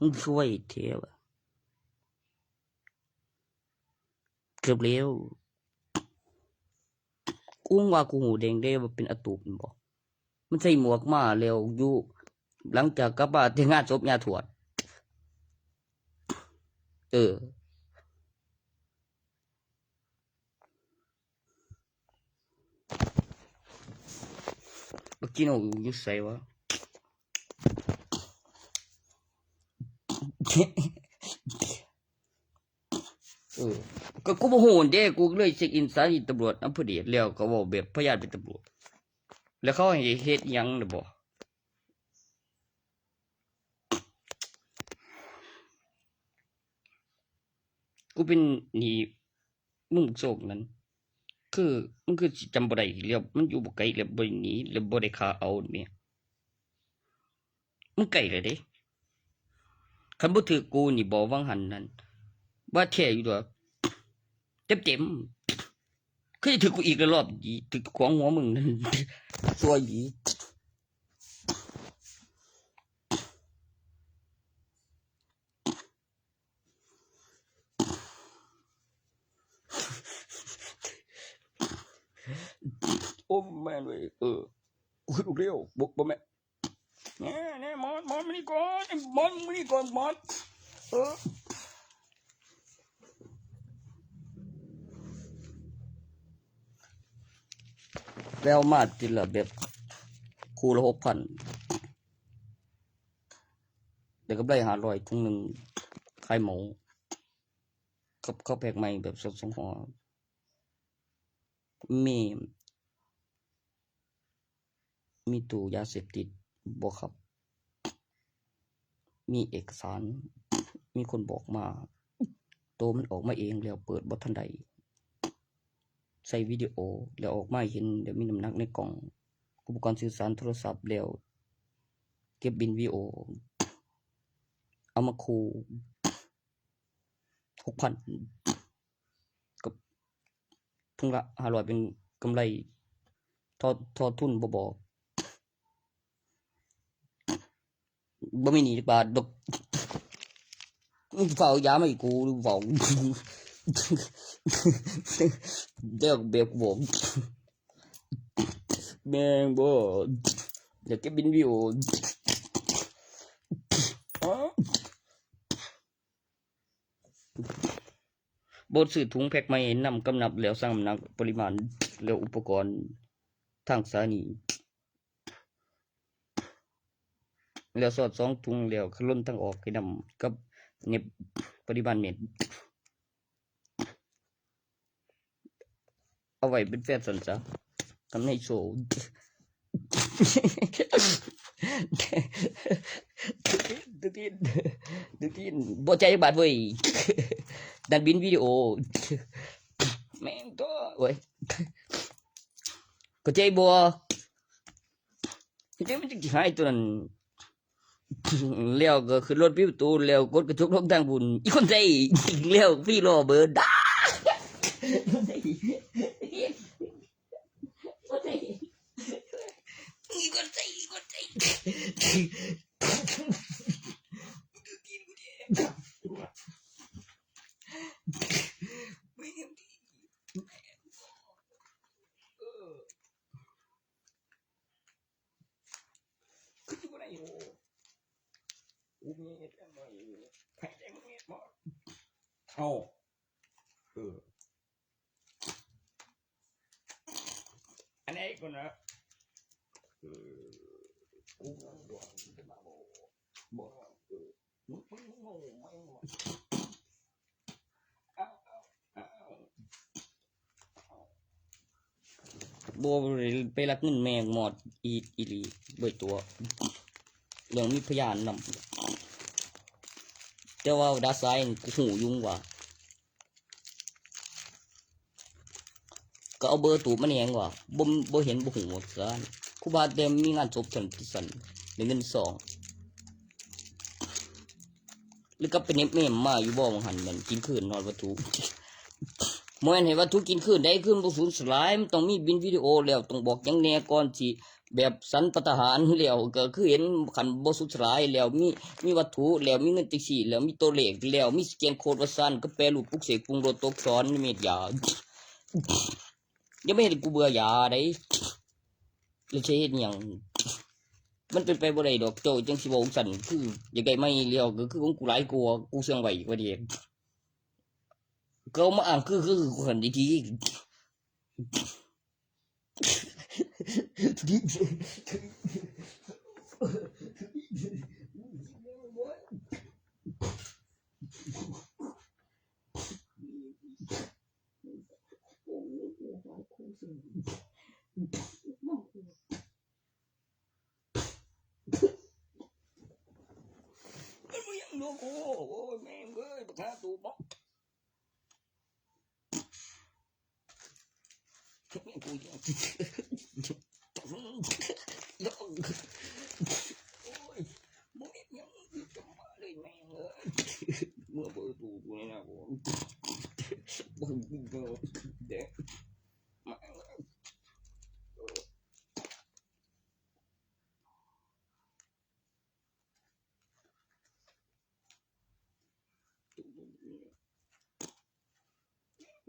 มึงช่วยเทวะเกือบเร็วกูว่ากูหูแดงได้ว่าเป็นอาตูปบอกมันใส่หมวกมาเร็วอยู่หลังจากกลับบ้านที่งานศพยาถวดเออเมื่อกี้เราอยู่ใส่วะเออก็กูบ่ฮู้เด้กูเลยเช็คอินสถานีตำรวจอำเภอเดชแล้วก็เว้าแบบพยานเป็นตำรวจแล้วเขาให้เฮ็ดหยังน่ะบ่กูเป็นหนี้มึงโศกนั้นคือมันคือสิจำบ่ได้แล้วมันอยู่บ่ไกลแล้วบ่หนีแล้วบ่ได้ฆ่าเอาแม่มึงไกลเลยเด้คันบ่ถือกูนี่บ่วังหันนั้นว่าแท้อยู่ดอกเต็มๆคือสิถือกูอีกแล้วรอบอีถือของหัวมึงนั่นซวยอีโอ้แม่นเว้ยอุ้ยลูกเร็วบ่แม่นแน่มอนมานี่ก่อนมอนมานี่ก่อนมอนแล้วมาทีละแบบคู่ละ6,000เดี๋ยวก็ได้500ถุงหนึ่งขายหมูกับข้าวแพกใหม่แบบสดสองห่อมีตู้ยาเสพติดบ่ครับมีเอกสารมีคนบอกมาตัวมันออกมาเองแล้วเปิดบ่ทันใดใส่วิดีโอแล้วออกมาเห็นเดี๋ยวมีน้ำหนักในกล่องอุปกรณ์สื่อสารโทรศัพท์แล้วเก็บบินวิดีโอเอามาคู6,000กับทุงละ500เป็นกำไรทอทุนบ่บอกบ่มีหนีบาทดอกเฝ้ายาไม่กูเฝ้าเดี๋ยวเบียกบอกแม่งบ่เดี๋ยวเก็บบินวิวบทสื่อถุงแพ็คไม่นำกำนับแล้วสร้างน้ำหนักปริมาณแล้วอุปกรณ์ทางสถานีแล้วสอด2ถุงแล้วขลุ่นทั้งออกให้นำกับเน็บปริมาณเม็ดเอาไว้เป็นแฟชั่นซะทำให้โชว์ดูทีนบ่ใจบาดเว้ยดันบินวิดีโอแม่งตัวเว้ยก็ใจบัวใจมันจะหายตัวนั้นแล้วก็ขึ้นรถพิวตูแล้วกดกระจกลงทางบุญอีคนใจแล้วพี่รอเบอร์ด้าเอาอันนี้ก่อนนะกูบ่ไปรักเงินแมงหมอดอีลีเบิดตัวเรื่องมีพยานนำแต่ว่าด้านซ้ายกูหูยุ่งว่ะก็เอาเบอร์ตูบมาแหงว่ะบ่เห็นบ่หูซะครูบาเต็มมีงานศพสันติสันได้เงิน2หรือก็เป็นเน็บเมมมาอยู่บ่หันมันกินคืนนอนวัตถุมวยให้วัตถุกินคืนได้คืนบ่สูญสลายมันต้องมีบินวิดีโอแล้วต้องบอกยังแน่ก่อนสิ แบบสันปทหารแล้วก็คือเห็นขันบ่สุดท้ายแล้วมีวัตถุแล้วมีเงินจังซี่แล้วมีตัวเลขแล้วมีสแกนโคดว่าซั่นก็แปรรูปปลุกเสกปรุงรสตกซ้อนมีเม็ดยายังไม่เห็นกูเบื่อยาได้เลยใช้เฮ็ดหยังมันเป็นไปบ่ได้ดอกโจ้จังสิบอกสั่นคืออยากได้ไม่แล้วก็คือของกูหลายกลัวกูเสื่องไว้กว่าเดีก็เอามาอ่านคือกูหันดีมันบ่ยังดูกูโอ้ยแม่งเอ้ยบักหาตูบ่กูยังโอ้ยบ่เฮ็ดหยังจังมาเลยแม่งเอ้ยเมื่อเปิดตูกูนี่นะบ่บ่เด็กมา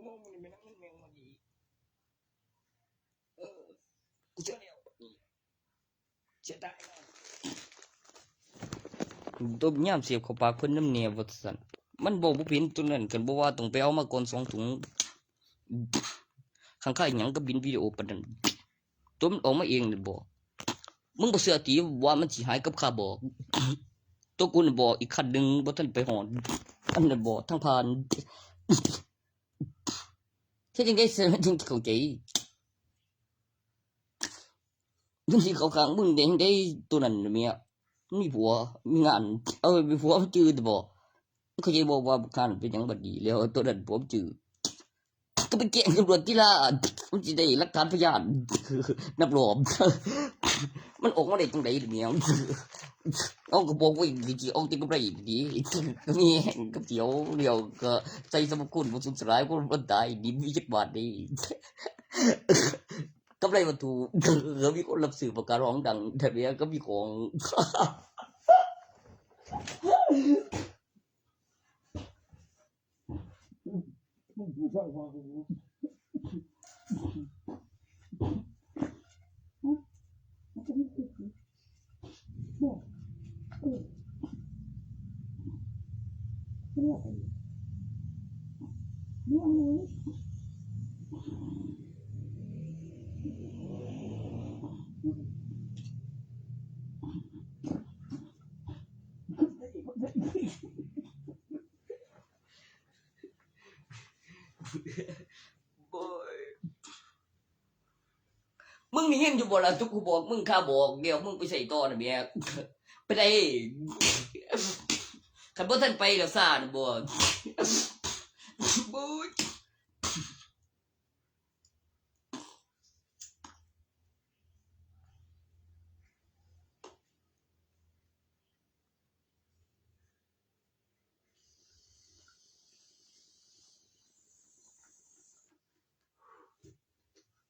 มองมันไม่นั่งมันแมงมันดีกูเชื่อแล้วเชื่อได้ตัวย่ามเสียบเข้าปากเพิ่นน้ำเนียวัดสันมันบอกบ่เป็นตัวนั้นกันบ่ว่าต้องไปเอามาก่อน2 ถุงข้างๆหยังก็บินวิดีโอปานนั้นตัวมันออกมาเองนี่บ่มึงบ่เชื่อติว่ามันสิหายกับข้าบ่ตัวกูน่ะบ่อีกคันนึงบ่ทันไปฮอดอันนั้นบ่ทางผ่านเฮ็ดจังได๋สิถึงเข้าใจมึงสิเข้าข้างมึงได้จังได๋ตัวนั้นน่ะเมียมีผัวมีงานมีผัวมันจื้อแต่บ่เขาจะบอกว่าข้าเป็นหยังบ่ดีแล้วตัวนั้นผมจื้อก็ไปแจ้งตำรวจที่ละมันสิได้หลักฐานพยานนับรวมมันออกมาได้จังได๋ล่ะเมียเอาก็บอกว่าสิเอาติกับไรดีก็มีแห่งกับเตี๋ยวเดียวก็ใส่สมคุณบ่สุดสลายคนบ่ตายดินมีจักบาทนี่กำไรวัตถุก็มีคนรับซื้อประกาศร้องดังแต่เนี้ยก็มีของมึงนี่เห็นอยู่บ่ล่ะทุกกูบอกมึงข้าบอกเดี๋ยวมึงไปใส่ต่อน่ะเมียไปได้คันบ่ทันไปแล้วซ่าน่ะบ่บู๊ย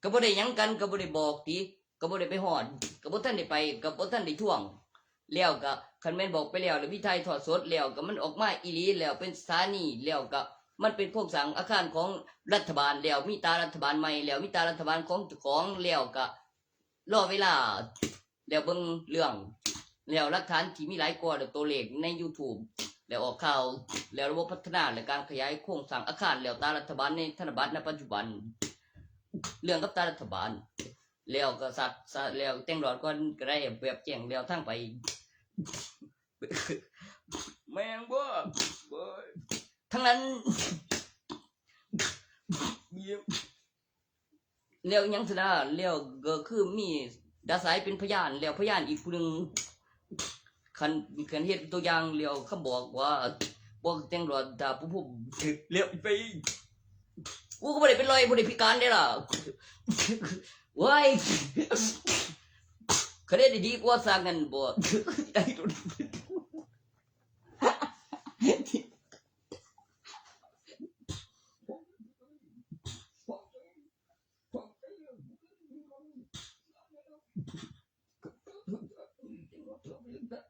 ก็บ่ได้หยังกันก็บ่ได้บอกติก็บ่ได้ไปฮอดก็บ่ทันได้ไปก็บ่ทันได้ท่วงแล้วก็คันแม่นบอกไปแล้วมีถ่ายทอดสดแล้วก็มันออกมาอีหลีแล้วเป็นสถานีแล้วก็มันเป็นโครงสร้างอาคารของรัฐบาลแล้วมีตารัฐบาลใหม่แล้วมีตารัฐบาลของเจ้าของแล้วก็รอเวลาแล้วเบิ่งเรื่องแล้วหลักฐานที่มีหลายกว่าตัวเลขใน YouTube แล้วออกข่าวแล้วระบบพัฒนาและการขยายโครงสร้างอาคารแล้วตารัฐบาลในธนบัตรในปัจจุบันเรื่องกับตารัฐบาลแล้วก็สัตว์แล้วแต่งรอดก่อนก็ได้แบบแจ้งแล้วทั้งไปแม่งบ่ทั้งนั้นแล้วยังซะนะแล้วก็คือมีดาสายเป็นพยานแล้วพยานอีกผู้นึงคันเฮ็ดตัวอย่างแล้วเขาบอกว่าบอกแต่งรอดถ้าผู้เลี้ยวไปกูก็บ่ได้เป็นรอยบ่ได้พิการได้ล่ะว้ายคะแนนดีกว่าสร้างกันบ่ได้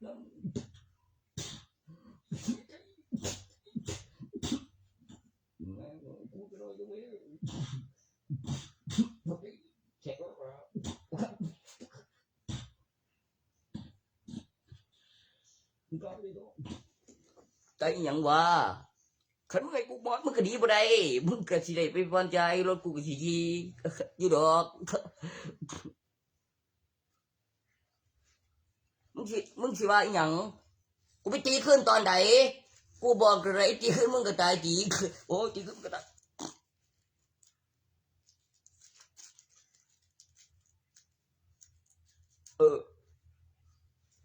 ใจหยังวะคันมึงให้กูบอดมึงก็ดีบ่ได้มึงก็สิได้ไปฟันใจรถกูก็สิขี่อยู่ดอกมึงสิว่าอีหยังกูไปตีขึ้นตอนใดกูบอกอะไรตีขึ้นมึงก็ตายตีโอ้ตีขึ้นก็ตาย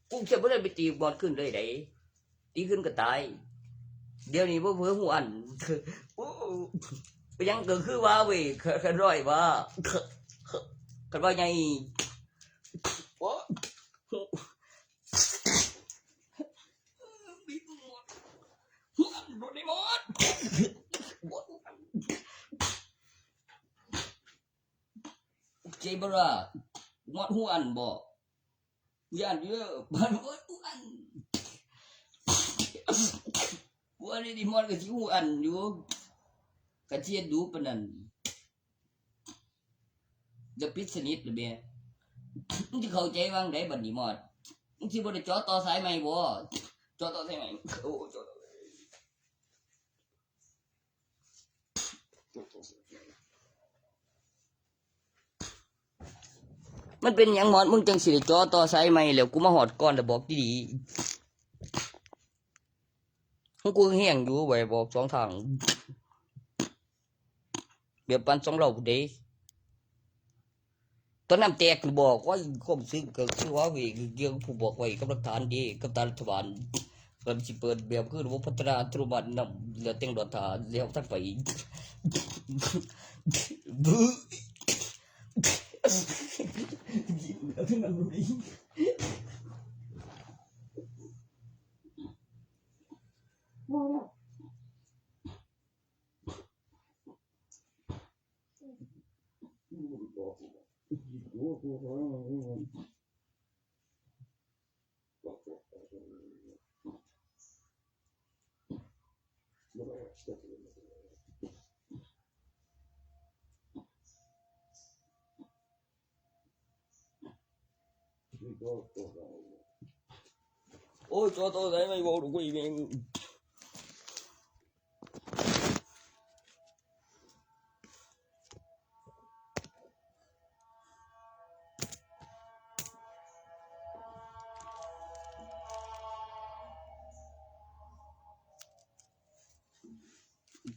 กูจะบ่ได้ไปตีบอลขึ้นเลยได้ตีขึ้นก็ตายเดี๋ยวนี้บ่เพิ่นฮู้อันโอ้ยังก็คือว่าเว้ยคันร้อยว่าคันว่าใหญ่โอ้บ่ได้หมดเจ็บบ่ล่ะหมดฮู้อันบ่ย่านเยอะบ้านฮู้อันว่านี่มอนก็สิฮู้อันอยู่กะเทียดดูปานนั้นจะปิดสนิทหรือแม่มึงสิเข้าใจว่าไดบัดนี้มอดมึงสิบ่ได้จ่อต่อสายใหม่บ่จ่อต่อสายใหม่โอ้จ่อมันเป็นหยังมอดมึงจังสิได้จ่อต่อสายใหม่แล้วกูมาฮอดก่อนแล้วบอกดีๆกูแห้งอยู่ไว้บอก2ทางเบียบปัน2รอบเด้ตอนน้ำแตกบอกว่าความซึ้งก็คือว่าเวกเกี่ยวผู้บอกไว้กับหลักฐานดีกับรัฐบาลก็สิเปิดแบบคือระบบพัฒนาอัตโนมัตินำแล้วแต่งดอนทาแล้วทักไปบึโอ้ยจ่อต่อสายใหม่บอกกูอีแม่ง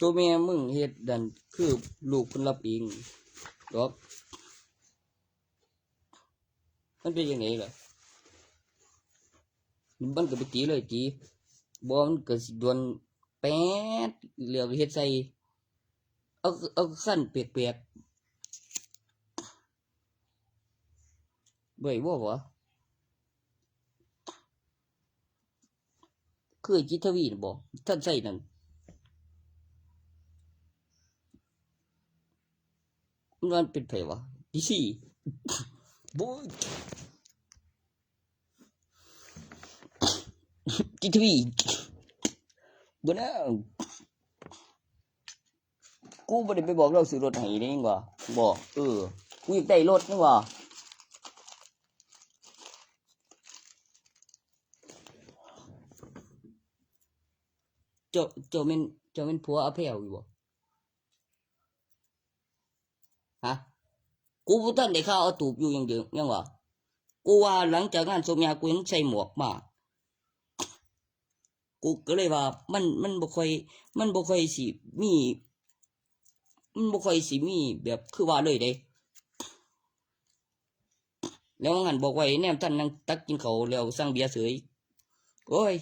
ตัวแม่มึงเฮ็ดดันคือลูกเพิ่นรับเองดอกมันเป็นจังได๋ล่ะมันก็ไปตีเลยตีบ่มันก็สิดวนแป๊ดเหลือเฮ็ดใส่เอาคั่นเปียกๆบ่บ่วะคือจิตทวีน่ะบ่ท่านใส่นั่นมันเป็นไผวะดิซี่บ่จิตทวีบ่นะกูบ่ได้ไปบอกเราซื้อรถให้นี่ว่าบ่กูอยากได้รถนี่ว่าเจ้าแม่นผัวอาแพ้วอยู่บ่ฮะกูบ่ทันได้ข่าวเอาตูบอยู่อย่างเดียวยังว่ากูว่าหลังจากงานศพยากูยังใส่หมวกมากูก็เลยว่ามันบ่ค่อยสิมีมันบ่ค่อยสิมีแบบคือว่าเลยเด้แล้วงั้นบอกไว้แนมท่านนั่งตักกินข้าวแล้วสั่งเบียร์เสยโอ้ย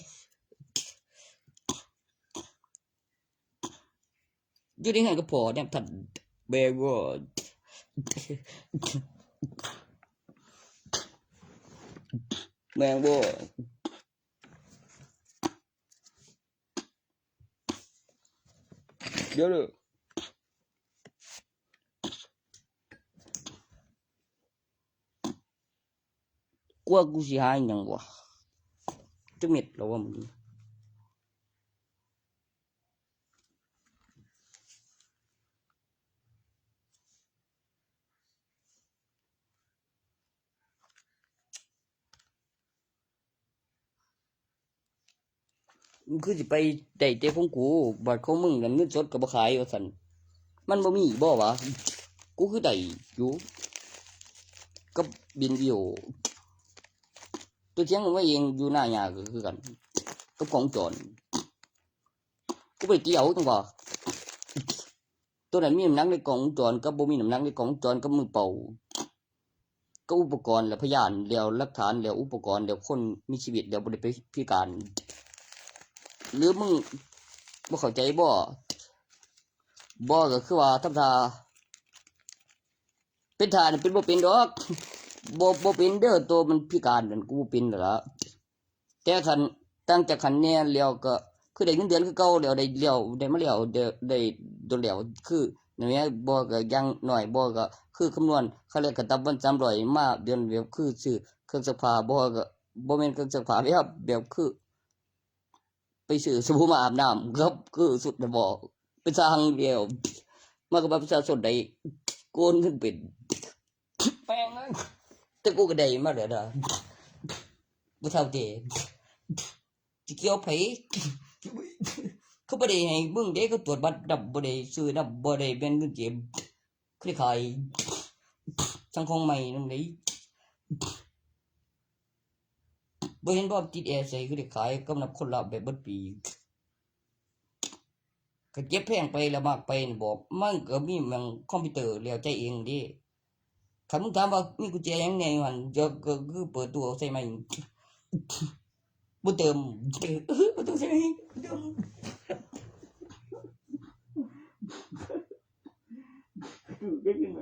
อยู่ในงั้นก็พอแนมท่านแบกบ่แม่งบ่เดี๋ยวเด้อกูว่ากูสิหาหยังวะ จักเม็ดเราว่ามึงคือสิไปได้แต่ของกูบัดของมึงนั่นเงินสดก็บ่ขายว่าซั่นมันบ่มีบ่วะกูคือได้อยู่กับบินวิวตัวเที่ยงมันว่าเองอยู่หน้าหยาก็คือกันกับของจรกูไปเกี่ยวจังว่าตัวนั้นมีน้ำหนักในกล่องจรกับบ่มีน้ำหนักในกล่องจรกับมือเป่าก็อุปกรณ์และพยานแล้วหลักฐานแล้วอุปกรณ์แล้วคนมีชีวิตแล้วบ่ได้ไปพิการหรือมึงบ่เข้าใจบ่ก็คือว่าทำท่าเป็นท่านี่เป็นบ่เป็นดอกบ่เป็นเด้อตัวมันพิการนั่นกูบ่เป็นล่ะแต่คันตั้งจากคันแน่แล้วก็คือได้เงินเดือนคือเก่าแล้วได้แล้วได้มาแล้วได้โดนแล้วคือนั่นแหละบ่ก็อย่างน้อยบ่ก็คือคำนวณเขาเรียกกระตับวัน300มาเดือนแบบคือซื้อเครื่องซักผ้าบ่ก็บ่แม่นเครื่องซักผ้าแบบคือไปซื้อสบู่มาอาบน้ำครับคือสุดน่ะบ่ไปสร้างเดียวมากับบัตรประชาชนได้โกนขึ้นเป็นแม่งแต่กูก็ได้มาแล้วนะบ่เท่าเด้สิเกี่ยวไผเขาบ่ได้ให้มึงเด้เขาตรวจบัตรนับบ่ได้ซื้อนับบ่ได้แม่นเงินเก็บคล้ายๆสังของใหม่นั่นนี่บ่เห็นบ่ติดแอร์ใส่คือได้ขายกำนับคนละแบบเบิดปีก็เก็บแพงไปแล้วมากไปนี่บอกมันก็มีมันคอมพิวเตอร์แล้วใจเองเด้คันมึงถามว่ามีกุญแจหยังแหน่อยู่หั่นก็คือเปิดตู้เอาใส่ใหม่บ่เติมบ่ต้องใส่ใหม่เติมเก็บยังไง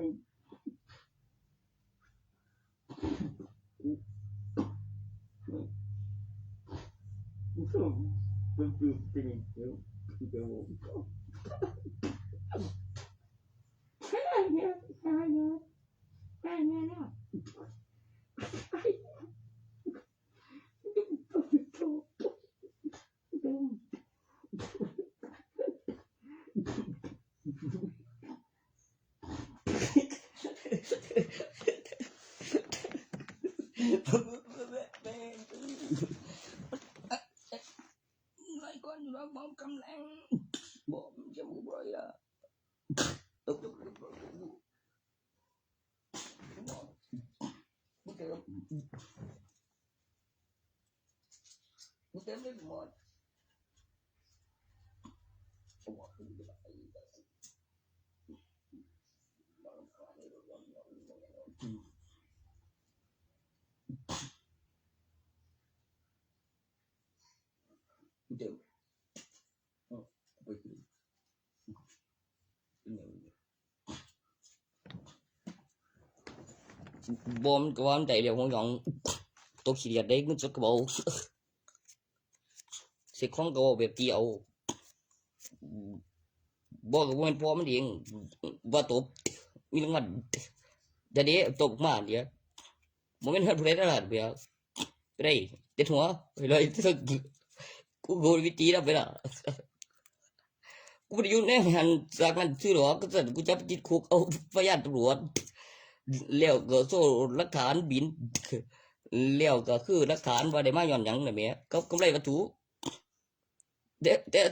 ไล่ก่อนอยู่แล้วบ่กำลังบ่จะบ่บ่ล่ะบ่เติมบ่เติมได้หมดเติมไปคือบอมก็ว่ามันได้แล้วของหยองตกขี้เกียจได้เงินสดก็บ่สิของก็แบบเดียวบ่ก็บ่แม่นพอมันเองว่าตบมีรางวัลแต่เดี๋ยวตบมาเดี๋ยวบ่แม่นเฮ็ดผู้ใดตลาดเบียไปได้เต็ดหัวไปเลยกูโกนวิธีแล้วไปล่ะกูบ่ได้อยู่ในหันจากนั้นซื้อหรอกก็สั่นกูจับติดคุกเอาพยานตำรวจแล้วก็โซ่หลักฐานบินแล้วก็คือหลักฐานว่าได้มาย้อนหยังน่ะแหมกับกำไรวัตถุแ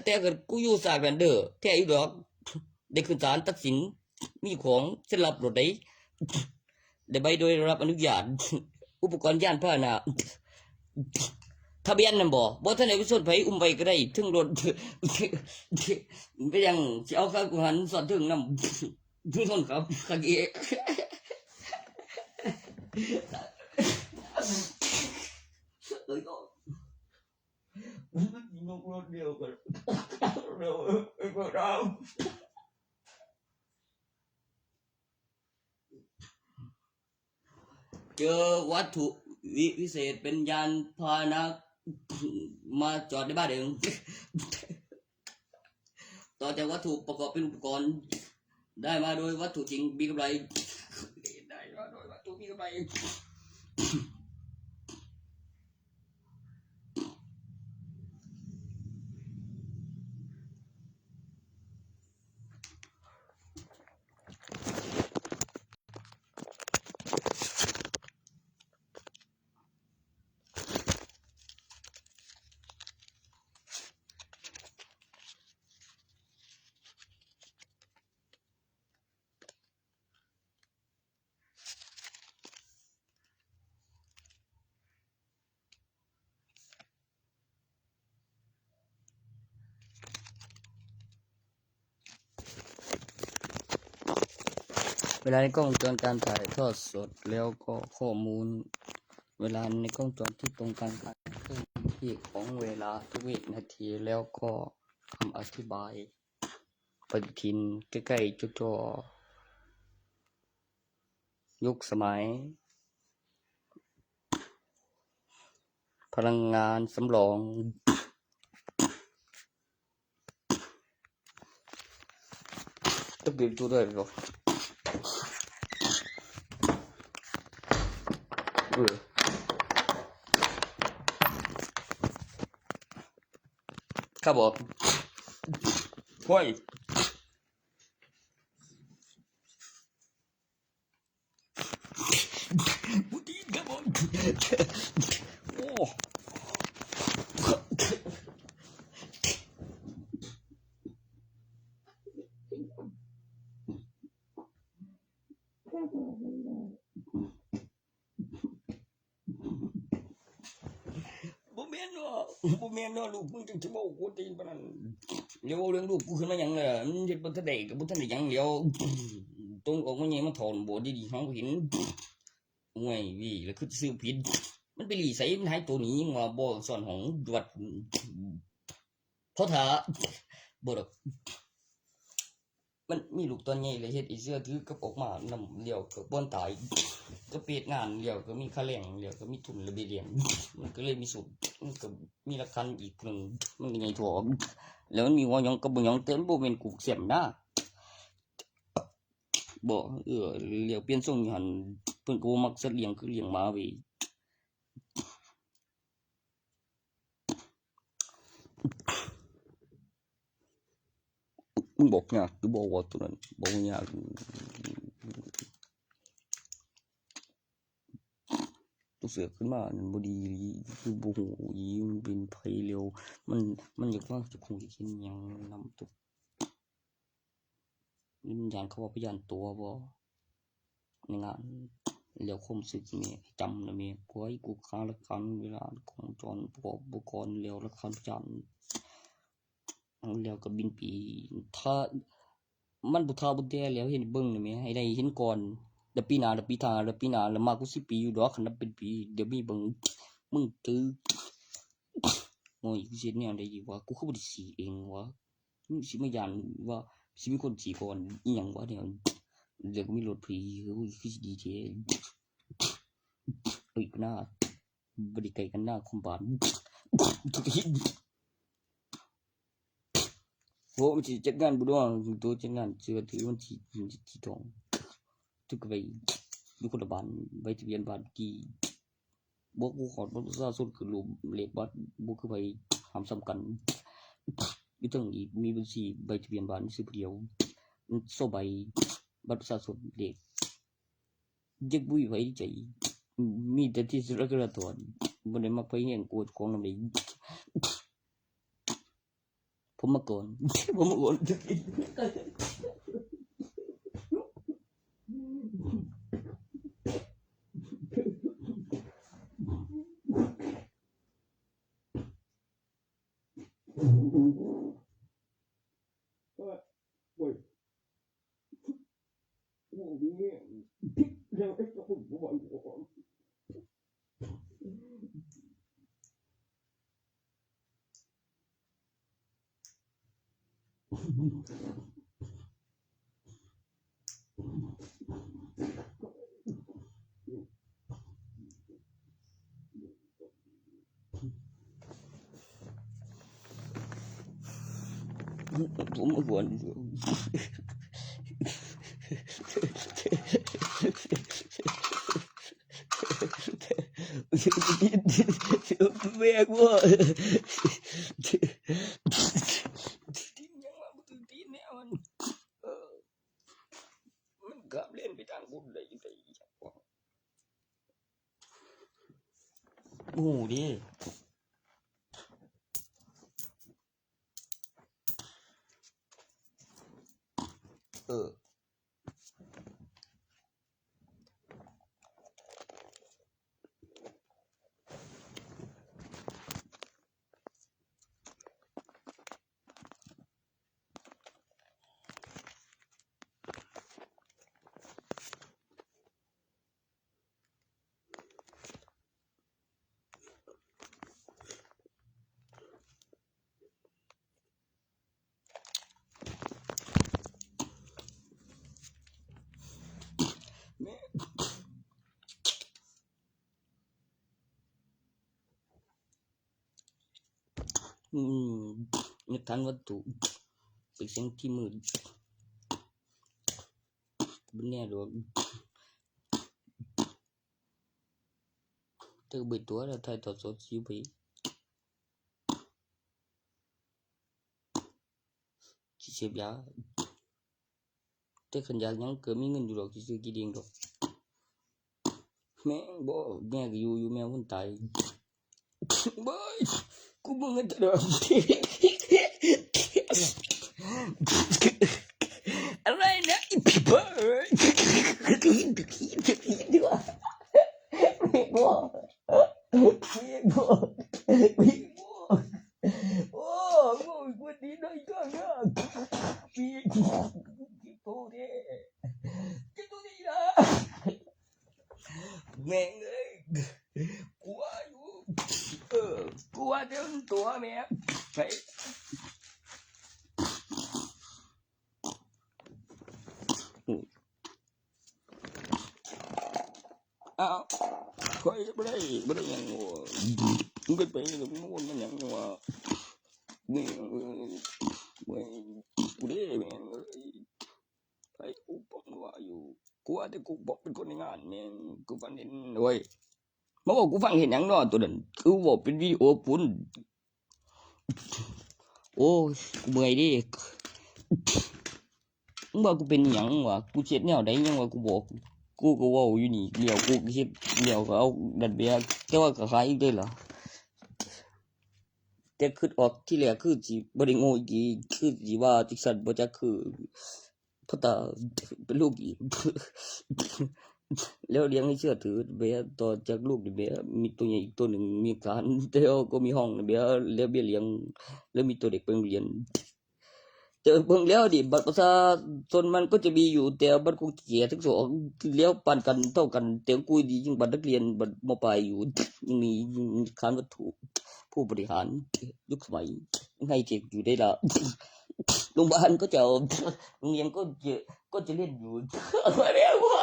ต่ก็กูอยู่สากนั้นเด้อแท้อยู่ดอกได้ขึ้นศาลตัดสินมีของเซ็นรับรถได้ได้ใบโดยรับอนุญาตอุปกรณ์ยานพาหนะทะเบียนนั่นบ่ทันได้ไปส่วนไผอุ้มไปก็ได้ถึงรถไปยังสิเอาข้ากูหันสอดถึงนำถึงคนขับคักอีเอ้ยก็ยิงรถเดียวกันเร็วไอ้พวกเราเจอวัตถุวิเศษเป็นยานพาหนะมาจอดในบ้านเองต่อจากวัตถุประกอบเป็นอุปกรณ์ได้มาโดยวัตถุจริงมีกำไรได้มาโดยวัตถุมีกำไร เวลาในกล้องวงจรการถ่ายทอดสดแล้วก็ข้อมูลเวลาในกล้องวงจรที่ตรงกันเครื่องที่ของเวลาทุกวินาทีแล้วก็คำอธิบายปฏิทินใกล้ๆจอยุคสมัยพลังงานสำรองต้องเปลี่ยนตัวด้วยบ่ครับผมห้อยบุดีครับผมโอ้บ่แม่นเนาะลูกมึงจังสิบ่โกตีนปานนั้นเดี๋ยวเรื่องลูกกูขึ้นมาหยังล่ะมันเฮ็ดบ่ทันได้ก็บ่ทันได้หยังเดี๋ยวตรงออกมาใหญ่มาถอนบ่ดีๆเฮาเห็นโอ้ยวิแล้วคือซื้อผิดมันไปหลีใส่มันหายตัวนี้ว่าบ่ซ่อนของวัดโทษหาบ่ดอกมันมีลูกตอนใหญ่เลยเฮ็ดอีเสื้อถือกับออกมานำเลี้ยวก็บ่ตายก็เปิดงานเลี้ยวก็มีค่าแรงเลี้ยวก็มีทุนระเบียงมันก็เลยมีสุดมันก็มีหลักฐานอีกนึงมันก็ใหญ่ทั่วแล้วมันมีว่าหยังก็บ่หยังแต่บ่แม่นกูเสียมนะบ่เลี้ยวเปลี่ยนทรงอยู่หั่นเพิ่นก็บ่มักสัตว์เลี้ยงคือเลี้ยงหมาเว้ยมึงบอกยากคือบ่ว่าตัวนั้นบ่ยากตัวเสือขึ้นมานั่นบ่ดีคือบ่ฮู้อีมันเป็นไผเร็วมันอยากว่าจะคงสิเห็นหยังนำตุกมันย่านเขาว่าพยานตัวบ่ในงานแล้วความสึกนี่จำนะแม่กว่ากูค้าละคันเวลาของจรประกอบอุปกรณ์แล้วละคันจันแล้วก็บินปีถ้ามันบ่ท่าบ่แท้แล้วเห็นเบิ่งนี่แม่ให้ได้เห็นก่อนแล้วปีหน้าแล้วปีทางแล้วปีหน้าแล้วมากกว่า10ปีอยู่ดอกคันนับเป็นปีเดี๋ยวมีเบิ่งมึงตื้อโอ้ยกูสิเฮ็ดแนวใดดีวะกูคือบ่ได้สิเองวะมึงสิมาย้านว่าสิมีคนสิก่อนอีหยังวะเนี่ยเดี๋ยวก็มีรถผีคือสิดีแท้กูน่าบ่ได้ไกลกันหน้าคอมบานโหมันสิจัดงานบ่ดอกตัวจัดงานเชื่อถือวันที่ทองทุกไปอยู่คนละบ้านใบทะเบียนบ้านกี่บ่กูขอบัตรประชาชนคือรูปเลขบัตรบ่คือไปหามซ้ำกันอยู่ถึงอีกมีบัญชีใบทะเบียนบ้านซื้อผู้เดียวโซใบบัตรประชาชนเลขจักบ่มีไผใจมีแต่ที่สุรกระตอนบ่ได้มักไปแย่งกูของนำได้ผมมาก่อนโอ้ยโอ้ยแล้วไอ้คนบ่ว่าผมมาก่อนแม่กูทิ้งยังว่าบ่ถึงตีนแนวมันกลับเล่นไปทางบุญได้จังว่าโอ้ดิ นึกทันวัตถุเสียงที่มืดบนแน่ดวงเธอเบิดตัวแล้วถ่ายทอดสดชิวไปเสียบยาแต่ขันยากยังเกิดมีเงินอยู่หรอกที่ซื้อกินเองดอกแม่บ่แม่ก็อยู่แม่คนตายบ่กูบ่เงินจะดอกอะไรนะอีพี่บ่ดีกว่าพี่บ่พี่บ่พี่บ่โอ้โหวันนี้ได้ก็นะพี่โตเด้จะตัวนี้นะแม่งเอ้ยกลัวอยู่กลัวเดี๋ยวตัวแม่ไปอ้าวคอยไม่ได้ยังวะมึงก็ไปแล้วมึงวนมันยังวะแม่กูได้แม่ไอ้กูบอกว่าอยู่กูว่าแต่กูบอกเป็นคนในงานแม่กูฟังเห็นเว้ยมาบอกกูฟังเห็นยังเนาะตัวนั้นกูบอกเป็นวิดีโอปุ่นโอ้กูเมื่อยดิมึงบอกกูเป็นหยังวะกูเช็ดแนวใดยังวะกูบอกกูก็ว่าอยู่นี่เลี้ยวกูเฮ็ดเลี้ยวก็เอาดัดเบี้ยแต่ว่าก็ขายอีกได้เหรอแต่คือออกที่แรกคือสิบ่ได้โง่อีกคือสิว่าจังซั่นบ่จักคือพ่อตาเป็นลูกอีกแล้วเลี้ยงให้เชื่อถือเบี้ยต่อจากลูกนี่เบี้ยมีตัวใหญ่อีกตัวหนึ่งมีการแล้วก็มีห้องเบี้ยแล้วเบี้ยเลี้ยงแล้วมีตัวเด็กไปโรงเรียนแต่เบิ่งแล้วดิบัตรประชาชนมันก็จะมีอยู่แต่บัตรคงเกียทั้งสองแล้วปานกันเท่ากันแต่กูดียิ่งบัตรนักเรียนบัตรมปลายอยู่ยังมีคานวัตถุผู้บริหารยุคสมัยให้เก็บอยู่ได้ละโรงพยาบาลก็จะโรงเรียนก็จะเล่นอยู่มาแล้วว่า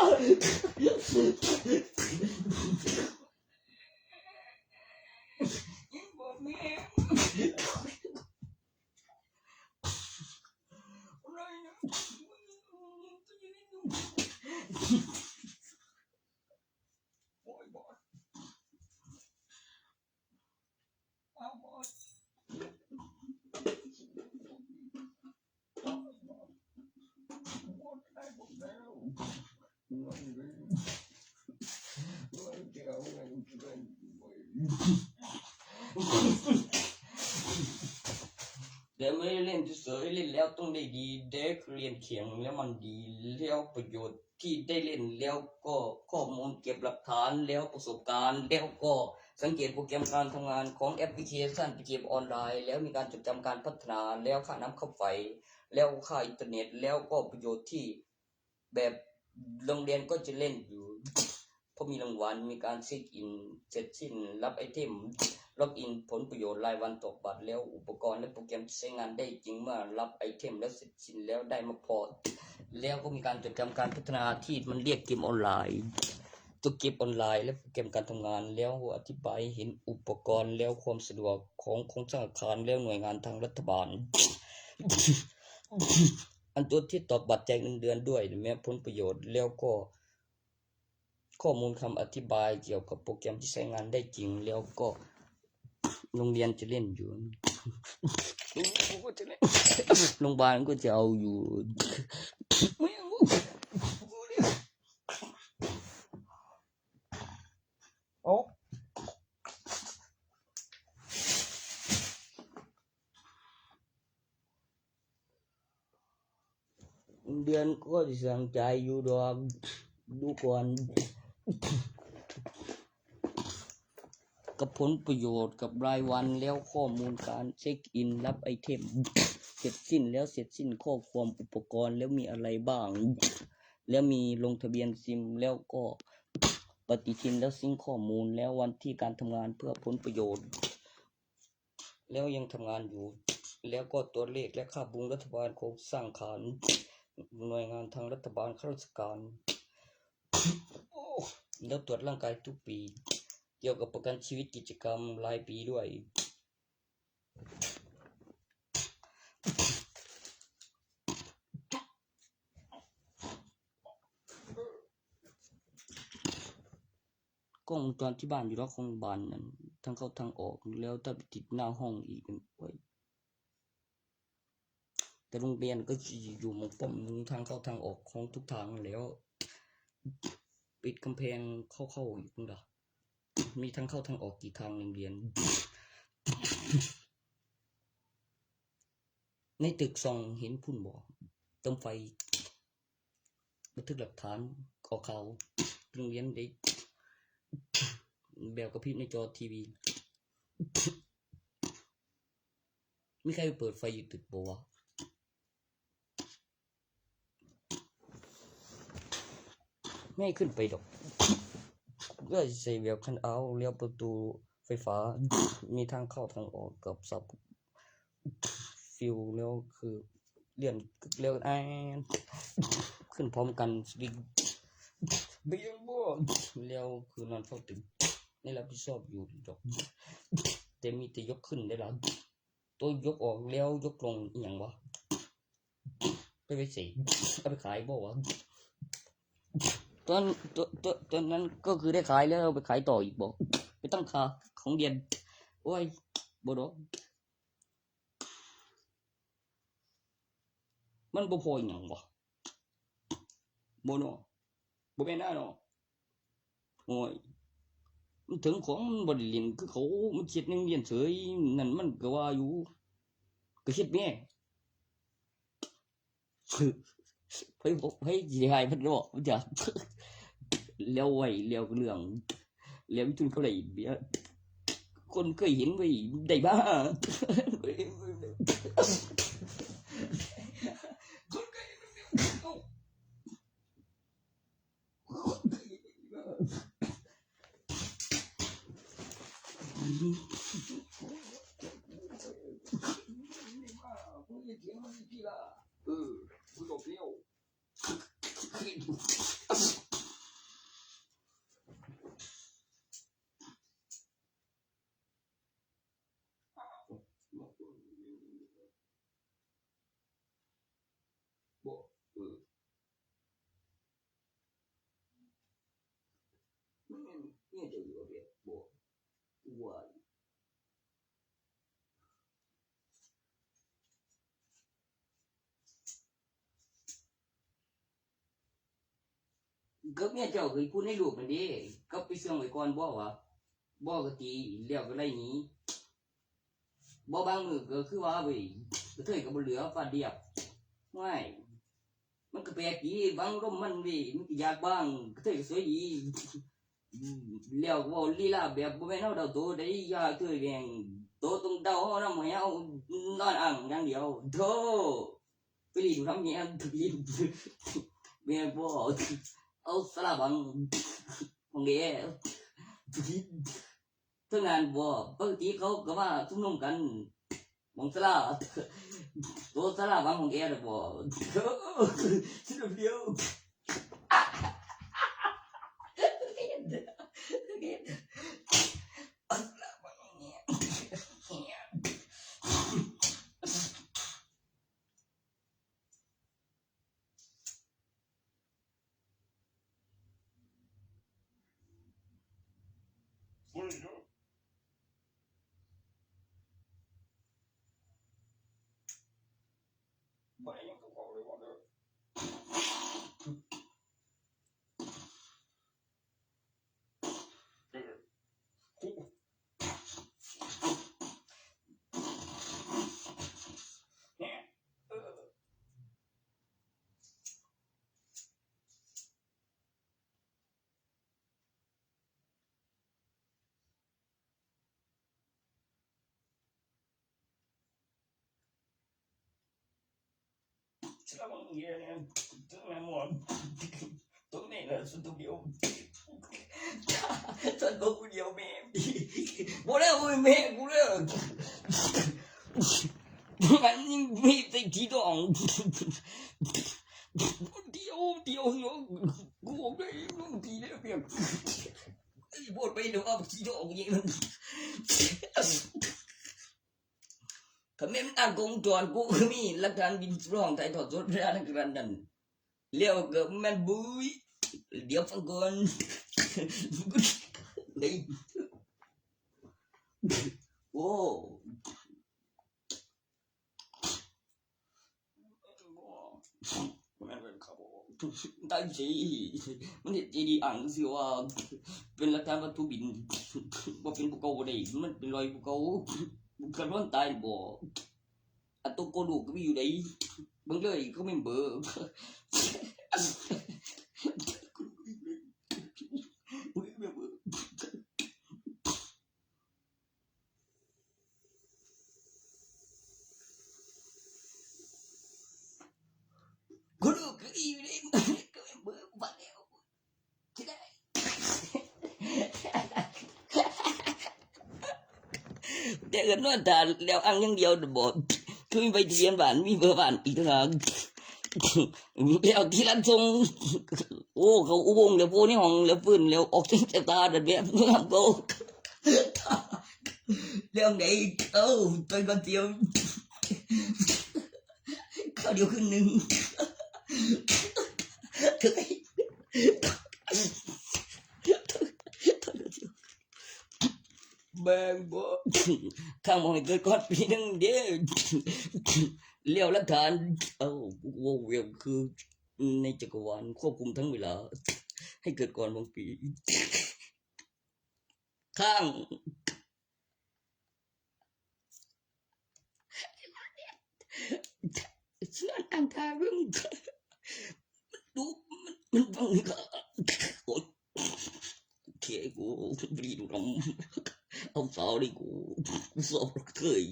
เดี๋ยวไม่ได้เล่นเฉยๆเล่นแล้วต้องได้ดีเด็กเรียนเขียงแล้วมันดีแล้วประโยชน์ที่ได้เล่นแล้วก็ข้อมูลเก็บหลักฐานแล้วประสบการณ์แล้วก็สังเกตโปรแกรมการทำงานของแอปพลิเคชันเกมออนไลน์แล้วมีการจดจำการพัฒนาแล้วค่าน้ำค่าไฟแล้วค่าอินเทอร์เน็ตแล้วก็ประโยชน์ที่แบบโรงเรียนก็จะเล่นอยู่เพราะมีรางวัลมีการเช็คอินเสร็จสิ้นรับไอเทมล็อกอินผลประโยชน์รายวันต่อบัตรแล้วอุปกรณ์และโปรแกรมใช้งานได้จริงเมื่อรับไอเทมแล้วเสร็จสิ้นแล้วได้มาพอแล้วก็มีการจดจำการพัฒนาที่มันเรียกเกมออนไลน์ตัวเกมออนไลน์และโปรแกรมการทำงานแล้วอธิบายเห็นอุปกรณ์แล้วความสะดวกของโครงสร้างอาคารแล้วหน่วยงานทางรัฐบาลอันตัวที่ตอบบัตรแจกเงินเดือนด้วยแม้ผลประโยชน์แล้วก็ข้อมูลคำอธิบายเกี่ยวกับโปรแกรมที่ใช้งานได้จริงแล้วก็โรงเรียนจะเล่นอยู่โรงพยาบาลก็จะเอาอยู่โอ้เดือนก็จะสั่งใจอยู่ดอกดูก่อนกับผลประโยชน์กับรายวันแล้วข้อมูลการเช็คอินรับไอเทมเสร็จสิ้นข้อความอุปกรณ์แล้วมีอะไรบ้างแล้วมีลงทะเบียนซิมแล้วก็ปฏิทินแล้วซิงข้อมูลแล้ววันที่การทำงานเพื่อผลประโยชน์แล้วยังทำงานอยู่แล้วก็ตัวเลขและค่าบุญรัฐบาลโครงสร้างขานหน่วยงานทางรัฐบาลข้าราชการแล้วตรวจร่างกายทุกปีเกี่ยวกับประกันชีวิตกิจกรรมรายปีด้วย ล้องวงจรที่บ้านอยู่แล้วของบ้านนั่นทางเข้าทางออกแล้วถ้าไปติดหน้าห้องอีกโอ้ยแต่โรงเรียนก็อยู่หม้องป้อมทางเข้าทางออกของทุกทางแล้วปิดกำแพงเข้าๆอีกพุ่นล่ะมีทางเข้าทางออกกี่ทางโรงเรียนในตึกส่องเห็นพุ่นบ่เติมไฟบันทึกหลักฐานข่าวโรงเรียนได้แบบกระพริบในจอทีวีมีใครเปิดไฟอยู่ตึกบ่วะไม่ขึ้นไปดอกก็ใส่แบบคันเอาเลี้ยวประตูไฟฟ้ามีทางเข้าทางออกกับซับฟิวแล้วคือเรียนแล้วขึ้นพร้อมกันสวิงเบียงบ่แล้วคือนอนเฝ้าตึกไม่รับผิดชอบอยู่ดอกแต่มีแต่ยกขึ้นได้ล่ะตัวยกออกแล้วยกลงอีหยังวะไปสิเอาไปขายบ่วะตอนนั้นก็คือได้ขายแล้วเอาไปขายต่ออีกบ่ไปตั้งค่าของเรียนโอ้ยบ่ดอกมันบ่พออีหยังวะบ่เนาะบ่แม่นเนาะโอ้ยมันถึงของมันบ่ได้เรียนคือเขามันคิดนึงเรียนเฉยนั่นมันก็ว่าอยู่ก็คิดแม่ให้สิให้เพิ่นบ่จ้ะแล้วไว้แล้วเรื่องแล้วทุนเท่าไหร่เบี้ยคนเคยเห็นไว้ได้บ้าเนี่ยจะอยู่แบบบ่ว่าก็เมียเจ้าเคยพูดให้ลูกมันดิก็ไปเสื่องไว้ก่อนบ่วะบ่ก็ตีแล้วก็ไล่หนีบ่บางมื้อก็คือว่าเว้ยกระเทยก็บ่เหลือฟาดเดียบว้ายมันก็แปลกอีบางลมมันเว้ยมันก็อยากบ้างกระเทยก็สวยดีแล้วเว้าลีลาแบบบ่แม่นเฮาเดาโตได้ยาเทยแดงโตต้องเดาเฮานำให้เฮานอนอ่างอย่างเดียวโธ่ไปรีดูทำเมียรีแม่บ่เอาสลับบังของแกทั้งนั้นบ่ปกติเขาก็มาชุมนุมกันมองสลาโตสลาบังของแกน่ะบ่สิเดียวบ่ได้ยังก็เลยว่าเด้อSerá uma mulher, né? Tudo é amor. Tô nem lá, sou do meu. Só do meu mesmo. Bora, oi, mesmo, bora. Anh mi tay chỉ đòn. Điều nó của đây nó gì đấy việc. Một bây giờ ông chỉ đòn vậy mà. ถ้าแม่นอ่านกงจรกูมีหลักฐานบินร้องถ่ายทอดสดร้านกระนั้นเลี้ยวก็แม่นบุ้ยเดี๋ยวฟังก่อน ได้โอ้แม่นเป็นครับได้สิมันเฮ็ดดีๆอ่างสิว่าเป็นหลักฐานวัตถุบินบ่เป็นภูเขาบ่ได้มันเป็นรอยภูเขาคันมันตายบ่อันตัวโกดูกก็มีอยู่ได้เบิ่งเลยเขาไม่เบอร์กูดูก็อีอยู่ได้ก็ไม่เบอร์บ่แล้วสิได้แต่เอิ้นว่าถ้าแล้วอ้างอย่างเดียวบ่คือมีใบทะเบียนบ้านมีเบอร์บ้านอีกต่างหากแล้วที่ร้านส่งโอ้เขาอุโมงค์แล้วโพในห้องแล้วฟื้นแล้วออกจากตาดันแบบเมื่อโตเรื่องไหนตัวก่อนเดียวข้าวเดียวครึ่งนึงแบงบ่ข้างบ่ให้เกิดก่อนปีนึงเด้เลี้ยวหลักฐานโว้เวียคือในจักรวาลควบคุมทั้งเวลาให้เกิดก่อนบางปีข้างเชื่ออังคาเรื่องดูมันฟังโอ๊ยเขียกูบรีดูรำเอาสาวดิกูสอบเคย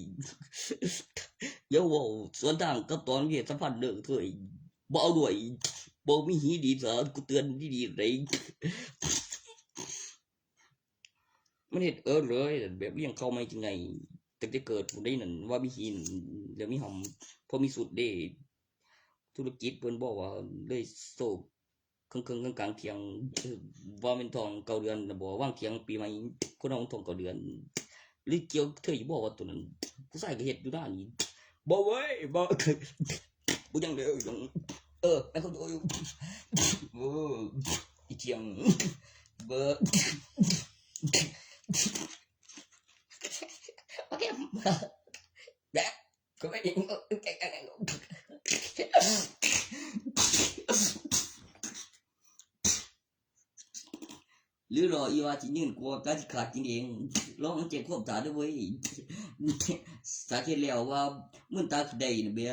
เยาว่าส่วนทางกับตอนเวียสัมพันธ์เด้อเคยบ่เอาด้วยบ่มีหีดีซะกูเตือนดีๆได้มันเฮ็ดเลยแบบเลี้ยงเข้าไม่จังไงตั้งแต่เกิดบ่ได้นั่นว่ามีหินแล้วมีหำพอมีสุดเด้ธุรกิจเพิ่นบอกว่าเลยโซกครึ่งๆกลางๆเที่ยงว่าแม่นทอง9เดือนบ่วางเที่ยงปีใหม่คนเฮาทอง9เดือนหรือเกี่ยวเธออยู่บ่ว่าตัวนั้นผู้ชายก็เฮ็ดอยู่ด้านนี้บ่เว้ยบ่บ่ยังเด้อยังแม่เขาอยู่อีเที่ยงเบอโอเคแดะก็ไม่ยิงหรือรออีว่าสิยืนกลัวกะสิขาดกินเองลองเจ็บควบตาด้วยเว้ยสาเหตุแล้วว่ามึงตาคือได้น่ะเบีย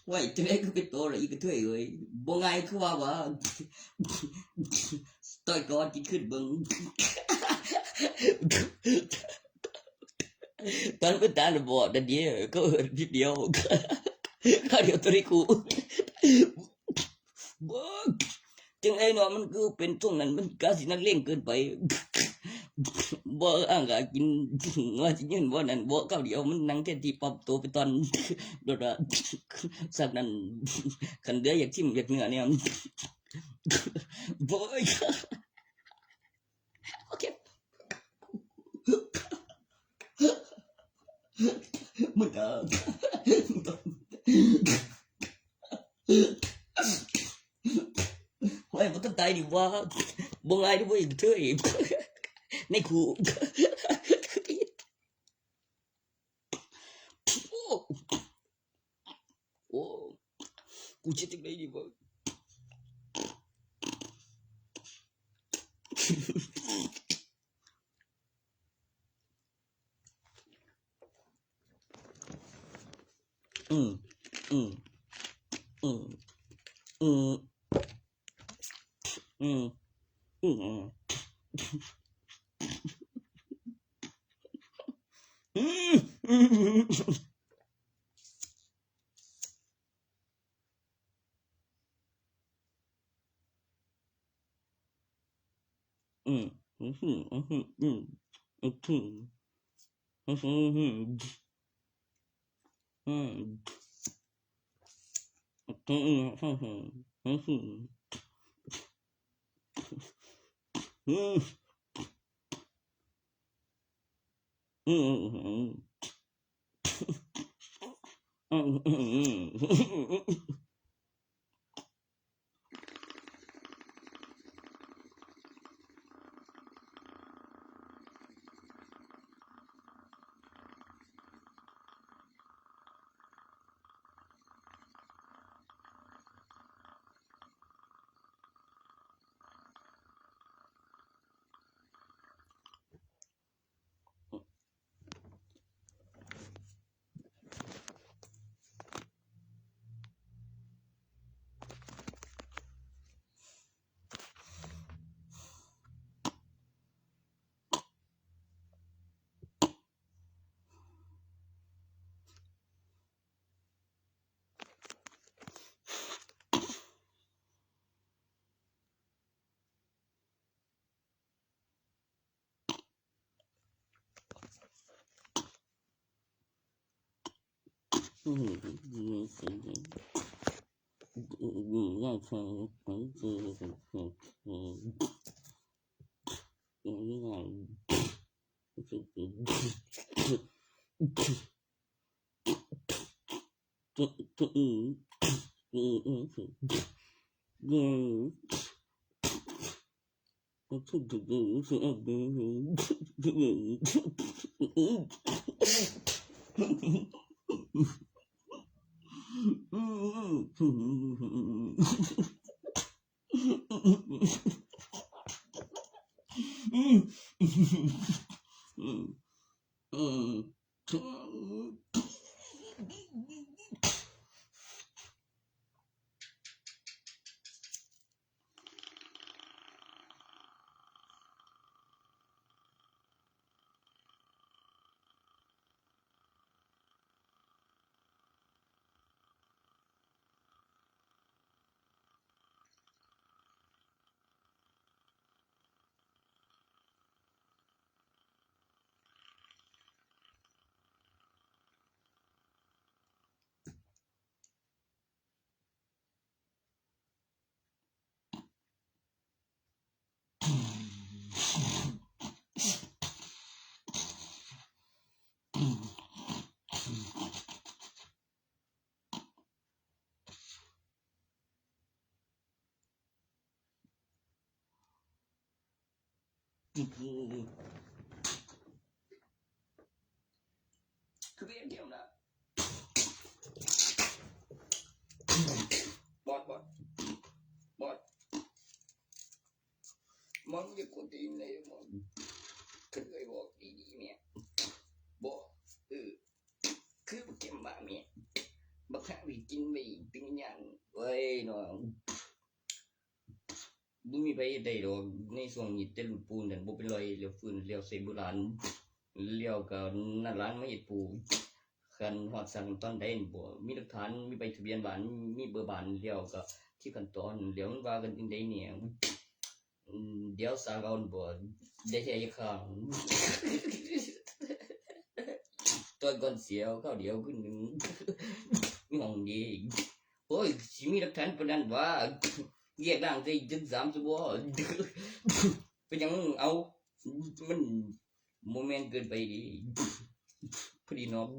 ไว้จังได๋คือเป็นโตแล้วอีกระเทยเอ้ยบ่ง่ายคือว่าต่อยก่อนกินขึ้นเบิ่งตอนเป็นตาบ่นั่นเด้ก็นิดเดียวข้าวเดียวตัวนี้กูบ่จังได๋เนาะมันคือเป็นช่วงนั้นมันก็สินักเลงเกินไปบ่อ้างก็กินว่าสิยืนบ่นั่นบ่ข้าวเดียวมันนั่งแค่ที่ปรับตัวไปตอนโดดสักนั้นคันเดืออยากชิมอยากเนื้อเนี่ยบ่โอเคมึงก็ไว้บ่ต้องตายดิว่าบ่ง่ายดิเว้ยเธอเองในคูโอ้กูจะจังได๋ดิบ่ คือเป็นเดียวนะบอดมันจะกดตีนเลยมันเคยบอกดีๆเนี่ยบอกคือเก็บมาเนี่ยบักหาวิกินไปตึงยันเว้ยเนาะบ่มีไปได้ดอกในช่วงนี้แต่ลูกปูนนั่นบ่เป็นไรเลี้ยวฟื้นเลี้ยวใส่โบราณเลี้ยวก็นั่นร้านมาเฮ็ดปูคันฮอดสั่งตอนใดบ่มีหลักฐานมีใบทะเบียนบ้านมีเบอร์บ้านเลี้ยวก็ที่ขั้นตอนเดี๋ยวมันว่ากันจังได๋เนี่ยเดี๋ยวสาวเอาบ่ได้แค่อีกครั้งตอนก่อนเสียวเข้าเดี๋ยวขึ้นนึงงงดีโอ้ยสิมีหลักฐานปานนั้นว่าแยกร่างได้ถึง3ชั่วโมงเป็นหยังเอามันโมเมนต์เกินไปดิพอดีน้อง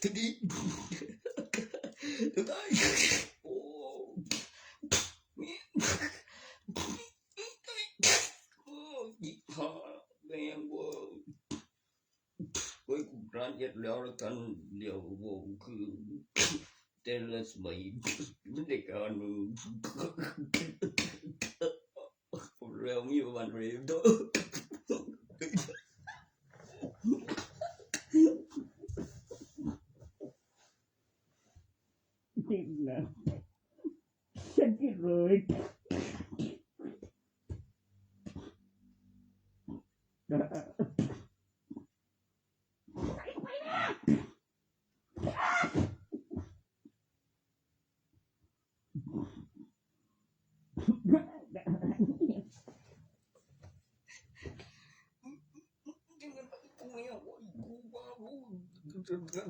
ทีนี้โอ้ยิบหาแม่งบ่กูร้านเย็ดแล้วกันเดี๋ยวบ่คือแต่ละสมัยมันได้การมึงเร็วมีประมาณเร็วตัวจริงนะฉันคิดเลย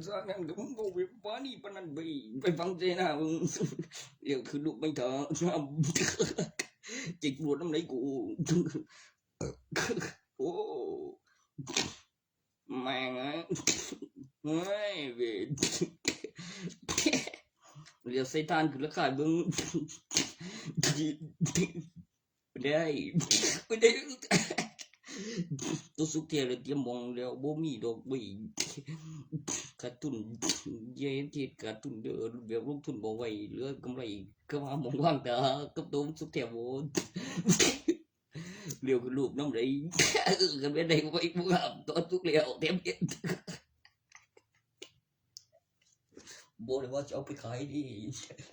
สร้างงานกับมึงบ่เว็บบ้านี่ปานนั้นไปฟังใจนะมึงเดี๋ยวคือลูกไม่เถอะจิกปวดน้ำไหลกูโอ้แม่งเฮ้ยเว้ยเดี๋ยวไซตานคือราคาเบิ่งได้ตัวสุกเทียเลยเตรียมมองแล้วบ่มีดอกบ่ขาดทุนเย็นที่ขาดทุนเด้อแบบลงทุนบ่ไหวเหลือกำไรก็มามองว่างตากับตัวสุกเทียบ่เลี้ยวคือรูปน้ำไหลกันเป็นได้บ่อีกบ่ครับตัวสุกแล้วเต็มบ่ได้ว่าจะเอาไปขายดิ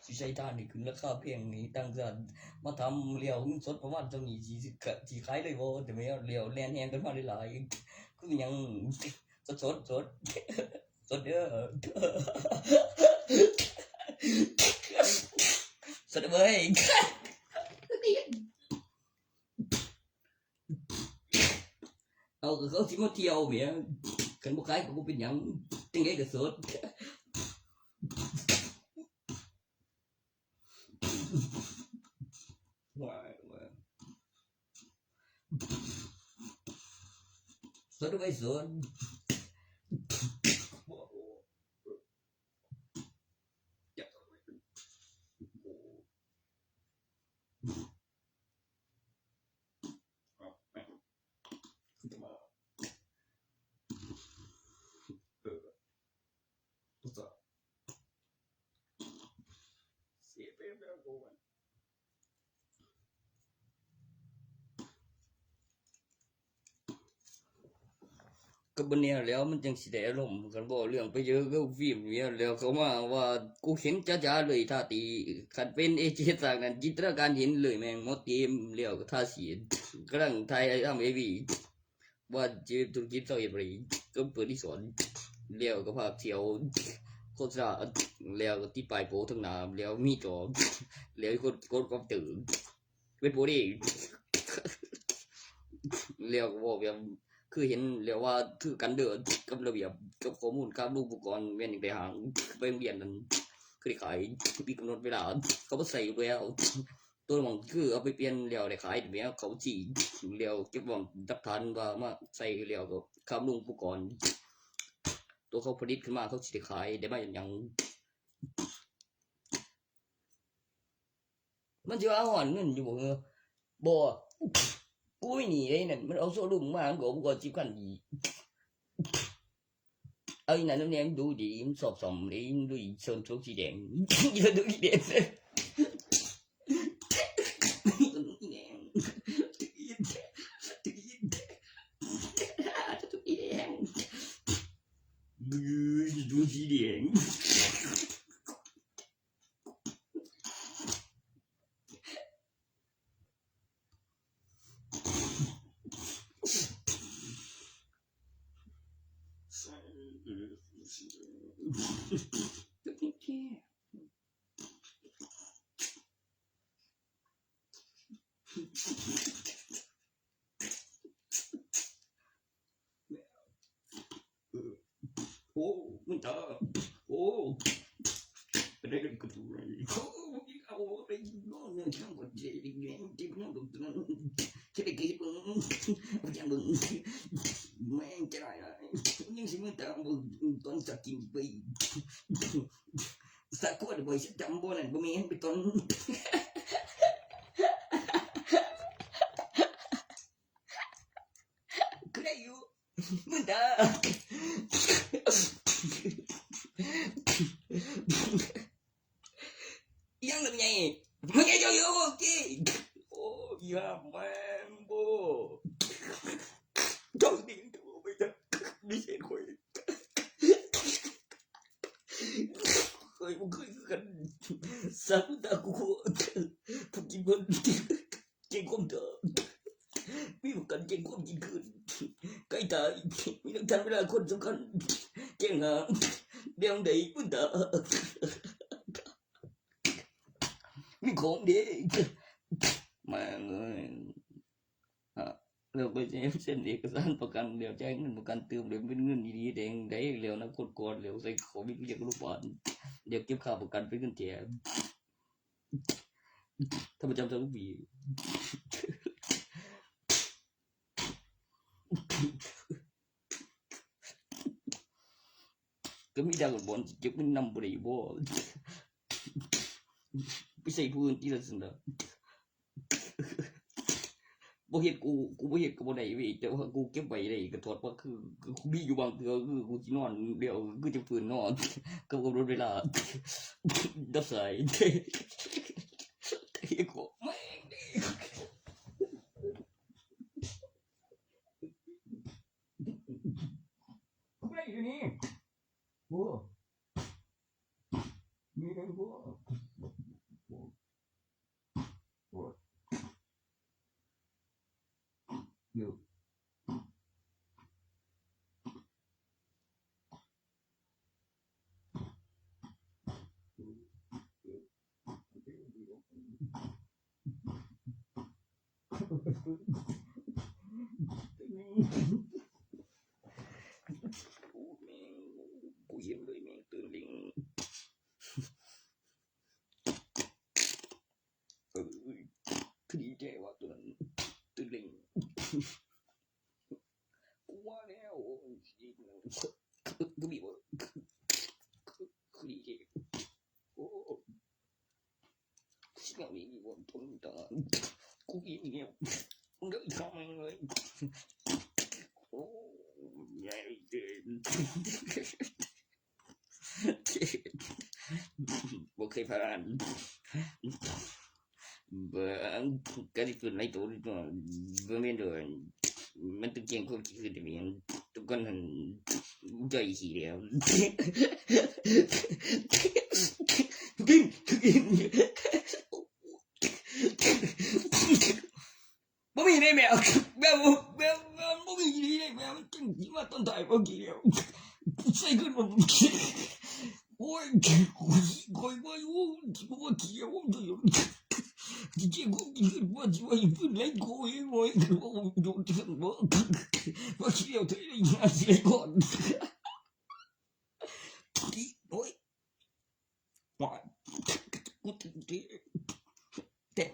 สิใช้ทานนี่คือราคาแพงนี่ตั้งแต่มาทำเลี้ยวสดประมาณจังนี้สิขายได้บ่แต่ไม่เลี้ยวแล่นแฮงกันมาหลายๆคือหยังสดเด้อสดเว้ยเอาก็เขาสิมาเที่ยวแหม กันบุกไก่ก็บุเป็นหยังจังไงก็สดสดไม่สดก็บนเนี่ยแล้วมันจังสิได้อารมณ์กันบ่เรื่องไปเยอะก็ฟิล์มเนี่ยแล้วเขามาว่ากูเห็นจ้าๆเลยท่าตีคันเป็นเอเจต่างกันจินตนาการเห็นเลยแม่งหมดเกมแล้วก็ท่าสีกำลังไทยทำเอวีว่าชีวิตธุรกิจเศร้าเอ็ดบริก็เปิดที่สอนแล้วก็พาเที่ยวโฆษณาแล้วก็ที่ปลายโปทั้งหน้าแล้วมีจอแล้วคนก็ตื่นเป็นโปรดีแล้วก็บอกแบบคือเห็นแล้วว่าคือกันเดินกับระเบียบกับข้อมูลกับรูปอุปกรณ์แม่นอย่างไปหางไปโรงเรียนนั้นคือขายมีกำหนดเวลาเขาบ่ใส่แล้วตัวมันคือเอาไปเปลี่ยนแล้วได้ขายแบบเขาจีแล้วเก็บวางดักฐานว่ามาใส่แล้วก็คำลงอุปกรณ์ตัวเขาผลิตขึ้นมาเขาสิได้ขายได้มาอย่างมันจะเอาหอนเงินอยู่บ่กูไม่หนีเลยนั่นมันเอาโซ่ลุมมากูก็จีบกันดีเอ้ยนั่นเนี่ยดูดีมันสอบสมเลยดูsơn sốสีแดงเยอะดูสีแดงดูสีแดงโอ้มันตาโอ้เป็นอะไรกันกูดูเลยโอ้เอาไปนอนเนี่ยช่างกว่าเจ๊ดิแกที่นั่งตรงนั้นที่ได้กินมึงยังมึงแม่งจะได้ยังสิมึงตามมึงตอนสักกินไปสักคนบ่อยจำบ่นั่นบ่มีไปตอนก็ได้อยู่มึงตายังlàm gìมึงnghe cho vô chi ô ya mambo trời điện cho bây giờ đi xem khơi khơi một khơi gần sáng ta của phục chính quân trên công thởมีบุกันเก่งความยิ่งขึ้นใกล้ตายมีนักทำเวลาคนสำคัญแจ้งหาเดี๋ยวได้ปุ่นตามีของดีมาเลยเราไปเซ็นเอกสารประกันเดี๋ยวแจ้งเงินประกันเติมเดี๋ยวเป็นเงินดีๆแดงได้เร็วนะกดกดเร็วใส่ของมีเรียกลูกบอลเดี๋ยวเก็บค่าประกันเป็นเงินแจกถ้าประจำจะลูกบีก็มีดาวบอลเก็บเงินนำบริบอลไปใส่ผู้อื่นที่ละสินะบ่เฮ็ดกูบ่เฮ็ดก็บ่ได้เว้ยแต่ว่ากูเก็บไว้ได้ก็โทษว่าคือกูมีอยู่บางเทื่อคือกูสินอนเดี๋ยวกูจะฟื้นนอนก็กำหนดเวลาดับสายเฮ้ยกูแม่งไม่อยู่นี่โอ้มีได้บ่อยู่ ว่าแล้วกูบีบกูดีโอ้ชิบะมีบนต้นตากูกินเนี่ยมึงก็ทำเลยโอ้ใหญ่เกินบ่เคยผ่านcái gì cứ lấy tổ vừa bên rồi mình tự nhiên không chỉ để mình tụi con hình chơi gì đều kinh bố mình đây mẹ bố mình đi đây mẹ chân chỉ mà tồn tại bố gì đều say cứ một ôi coi bố gì đâu Chị cũng chỉ có chỉ có những lấy cô ấy rồi không dùng tiền bố chỉ điều thấy là nhà sẽ còn đi nói ngoại cô tình thế đẹp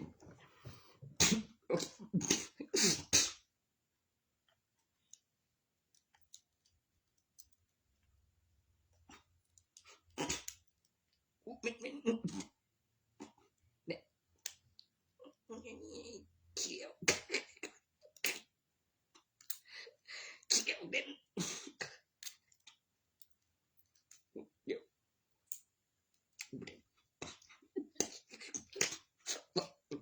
mình chiều đến điệu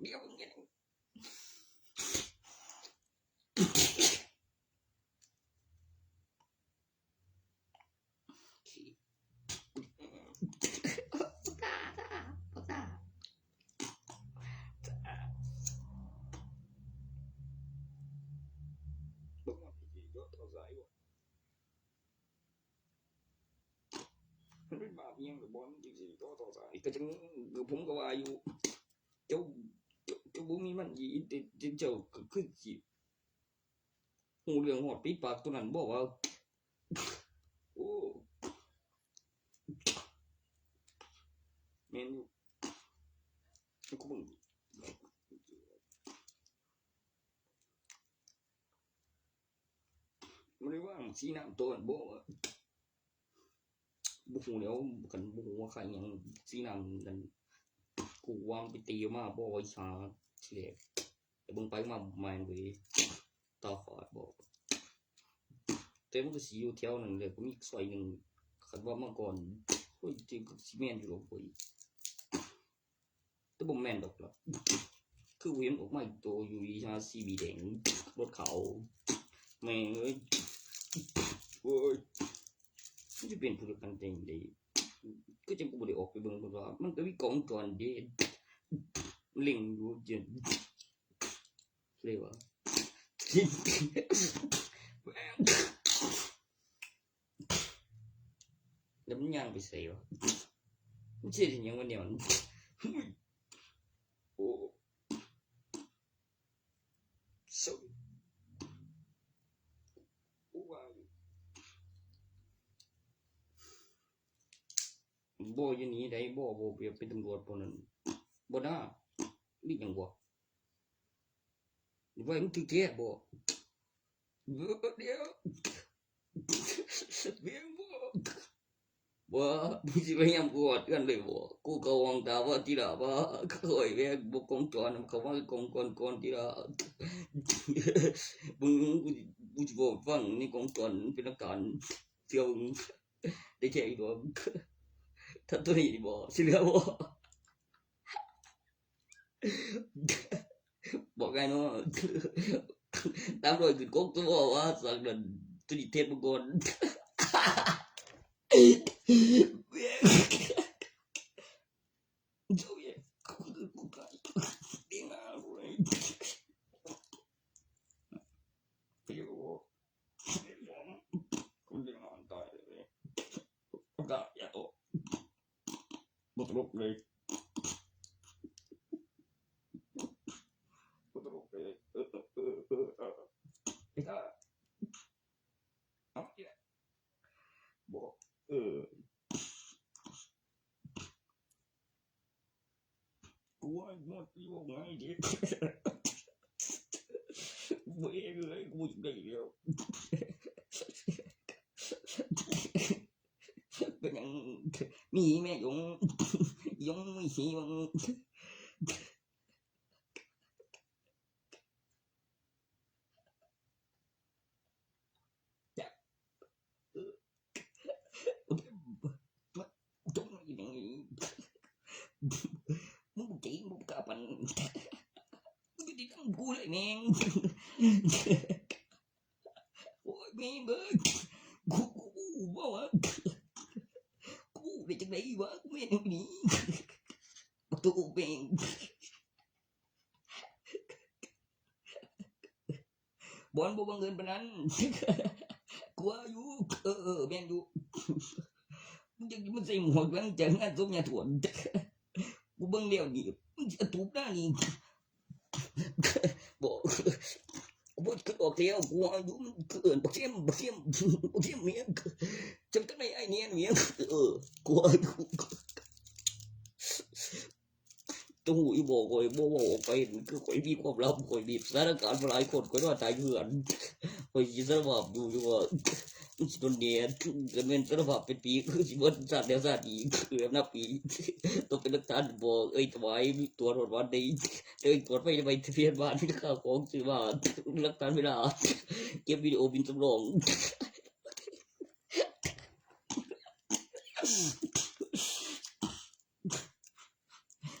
điệu như này đúng không thì đó thao giải rồi biết bao nhiêu rồi bọn cái gì đó thao giải cái chứng người cũng có ai vô cháu bố miมันgìเจ้าคือสิหูเรื่องหอดปิดปากตัวนั้นบอกว่าโอ้แม่นอยู่กูเบิ่งมันได้ว่าสีน้ำตัวนั้นบอกว่าบุกหูแล้วกันบุกหูว่าใครยังสีน้ำนั้นกูวางไปตีมาบอกว่าชาเฉลี่ยแต่เบิ่งไปมามันไปตาขอดบอกแต่มันก็สีอยู่แถวนั้นเลยก็มีซอยหนึ่งคันว่าเมื่อก่อนโอ้ยจริงก็ซีเมนต์อยู่หรอกโอ้ยแต่บ่แม่นดอกล่ะคือเห็นออกมาอีกตัวอยู่ชาซีบีแดงรถเขาแม่งเอ้ยโอ้ยมันจะเป็นผู้กันจริงเลยก็จะกูบ่ได้ออกไปเบิ่งเพราะว่ามันก็มีกล้องจรเด็ดเล็งอยู่จนเรียกว่าแล้วมันย่างไปใส่วะมันเชื่อถึงยังวันเดียวโอ้สุดว้าวบ่อยู่นี่ได้บ่เปรียบเป็นตำรวจพวกนั้นบ่น่านี่ยังบ่ไว้มันถึงแท้บ่เดี๋ยวเบี้ยบ่มึงสิพยายามกอดกันเลยบ่กูก็วางตาว่าทีละบ่เคยแม่บ่กองจรเขาว่ากองก่อนทีละมึงกูสิบอกฟังนี่กองจรเป็นอาการเที่ยวได้แค่อีกตัวถ้าตัวนี้บ่สิเหลือบ่บอกไงเนาะตามรอยขึ้นกกตัวว่าสักนั้นตัวนี้เทศมาก่อนเจ้าเย่กูตายดีมากเลยเดี๋ยวกูจะนอนตายเลยตายอย่าโตบดลบเลยบดลบเลยไอ้ท่าเอาเนี่ยบอกกูว่าหมดที่ว่าไงเด็กเบื่อเลยกูจะได้แล้ว มีแม่ยงยงไม่สีมันจะจงอย่างนี้มึงจีมึงกลับมันมึงจะทำกูเลยแม่งโอ้ยแม่งเอ้ยกูบ้าวะกูไปจากไหนวะกูแม่งนี่ตัวแม่งบอลบังเงินปนั้นกูอายุแม่งอยู่มึงจะมันใส่หมวกแล้วจะงานสมญาถวนกูเบิ่งเลี้ยวนี่มึงจะถูกหน้านี่บอกกูขึ้นออกเที่ยวกูอายุมันเกินบักเทียมเมียจำตั้งในไอ้เนี่ยเมียกูอายุต้องหูอีบอกคอยบอกไปคือคอยมีความลับคอยมีสถานการณ์หลายคนคอยว่าตายเหือนคอยสารภาพอยู่ว่าสิโดนเนี่ยกันเป็นสารภาพเป็นปีคือสิบวันศาสตร์เดียวศาสตร์อีกคือนับปีต้องเป็นหลักฐานบอกถวายตัวรถวันนี้ตรวจไปทะเบียนบ้านข้าวของซื้อบ้านหลักฐานเวลาเก็บวิดีโอบินสำรอง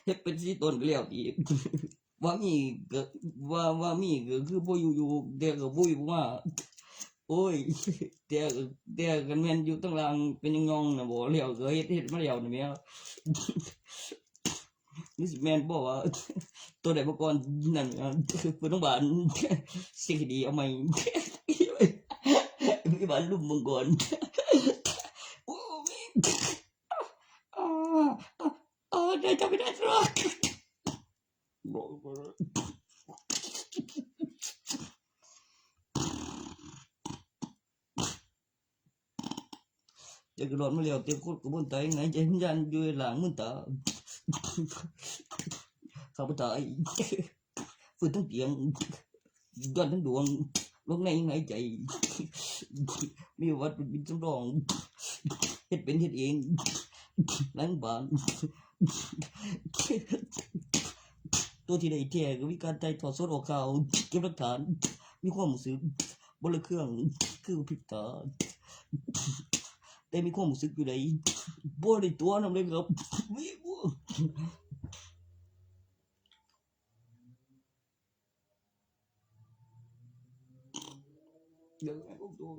เฮ็ดเป็นสิต้นก็แล้วอีกว่ามีก็ว่ามีก็คือบ่อยู่แต่ก็บ่อยู่ว่าโอ้ยแต่กันแม่นอยู่ตั้งหลังเป็นยองๆน่ะบ่แล้วก็เฮ็ดมาแล้วนี่แม่นี่สิแม่นบ่ว่าตัวใดบ่ก่อนนั่นเพิ่นโรงบาลสิคดีเอาใหม่มีบ้านลุมเมืองก่อนโอ้แม่ได้จำไม่ได้ซะจะกระโดดมาแล้วเตรียมคุดกับบนไตไงใจยันอยู่หลังมึงตาข้าพเจ้าฟื้นทั้งเตียงย้อนทั้งดวงลงในไงใจมีวัดเป็นบินสำรองเฮ็ดเป็นเฮ็ดเองล้างบ้านตัวที่ได้แท้ก็มีการถ่ายทอดสดออกข่าวเก็บหลักฐานมีความรู้สึกบนเครื่องคือพริบตาแต่มีความรู้สึกอยู่ในบ่ได้ตัวนำเลยครับวิวเดี๋ยวพวกตัว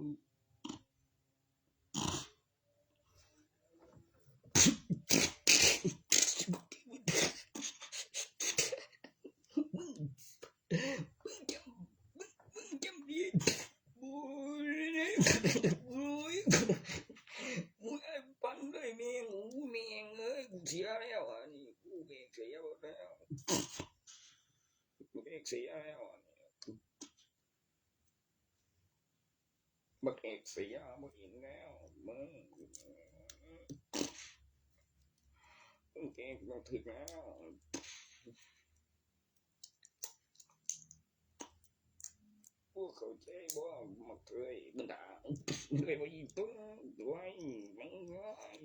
จำดีโอ้ยมึงไอ้ปันด้วยแมงแมงเอ้ยกูเสียแล้วอ่ะนี่กูเบรกเสียแล้วกูเบรกเสียแล้วอ่ะบักเอกเสียบักอินแล้วมึงเก่งมาถึงแล้วพวกเขาใจบ่มาเคยบันดาเลยว่าอีตุ้งด้วยมันง่าย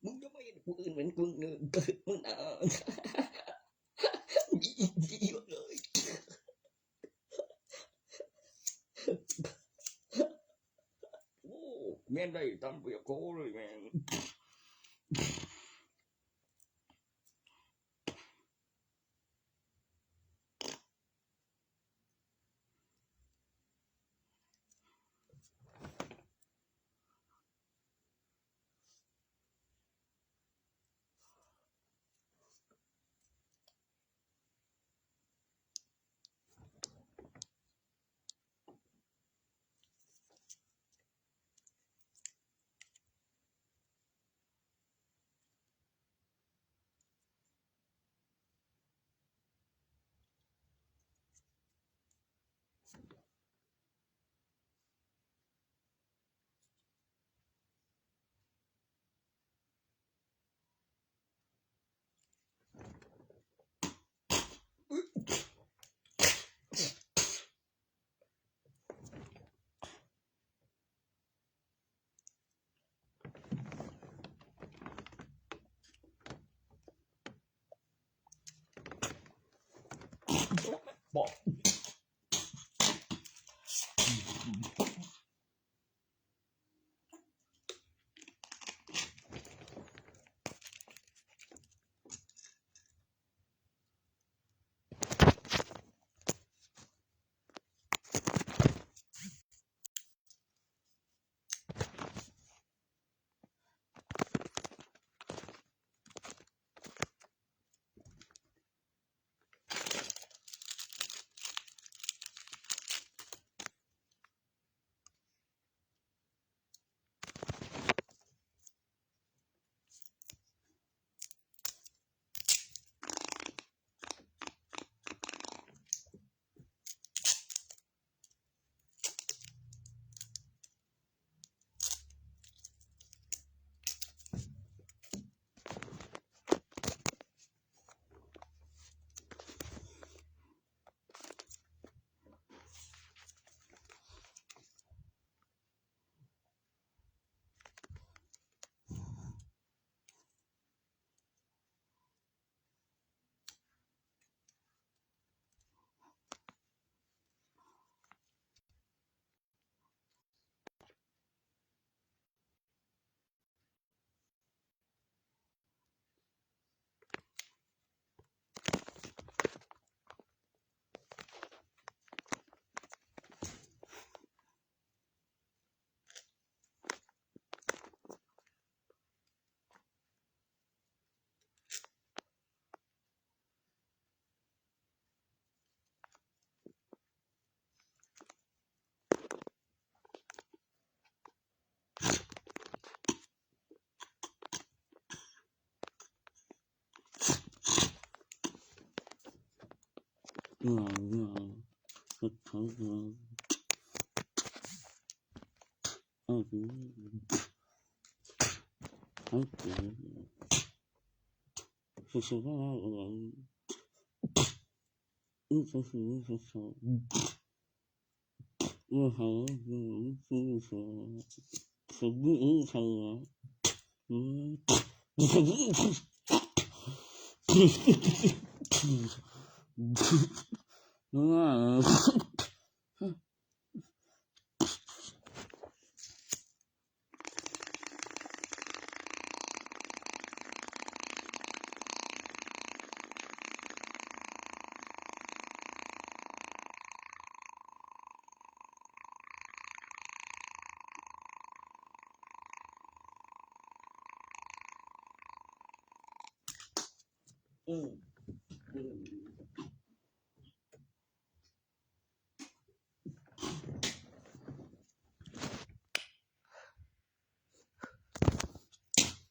มึงจะไม่เห็นผู้อื่นเหมือนกูเนื้อเกิดมึงอ่ะเยอะเลยโอ้แม่นได้ทำเปียกโคเลยแม่ง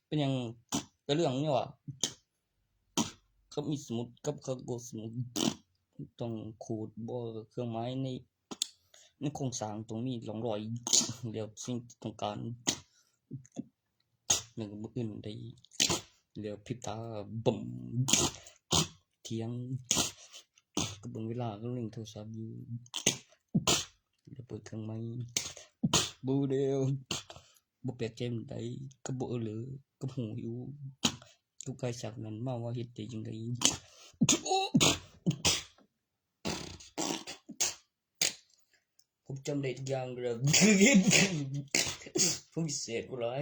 เป็นยังแต่เรื่องนี้ว่ะก็มีสมุดกับคาโกสมุดต้องขูดบ่เครื่องไม้ในโครงสร้างตรงนี้ร่องรอยเดี๋ยวสิ่งที่ต้องการหนึ่งมืออื่นได้เดี๋ยวพริบตาบ่มเที่ยงก็เบิ่งเวลาก็เล่นโทรศัพท์อยู่เดี๋ยวเปิดเครื่องไม้บูเดียวบ่แปลกใจมันได้ก็บ่เหลือก็หูอยู่ทุกกายจากนั้นมาว่าเฮ็ดได้จังไดผมจำได้ทุกอย่างเลยผมพิเศษบ่หลาย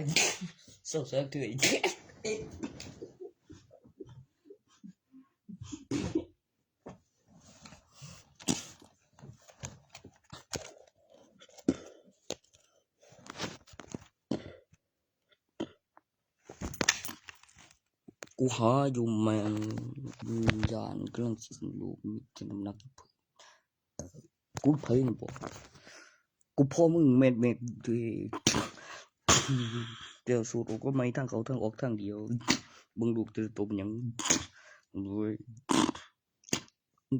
เศร้าแสบเถื่อยกูหาอยู่แม่งวิญญาณกำลังสิลูกมีที่น้ำหนักกูไผนี่บ่กูพ่อมึงแม่นด้วยเดี๋ยวสูตรก็ไม่ทางเขาทางออกทางเดียวมึงลูกจะตบหยังด้วย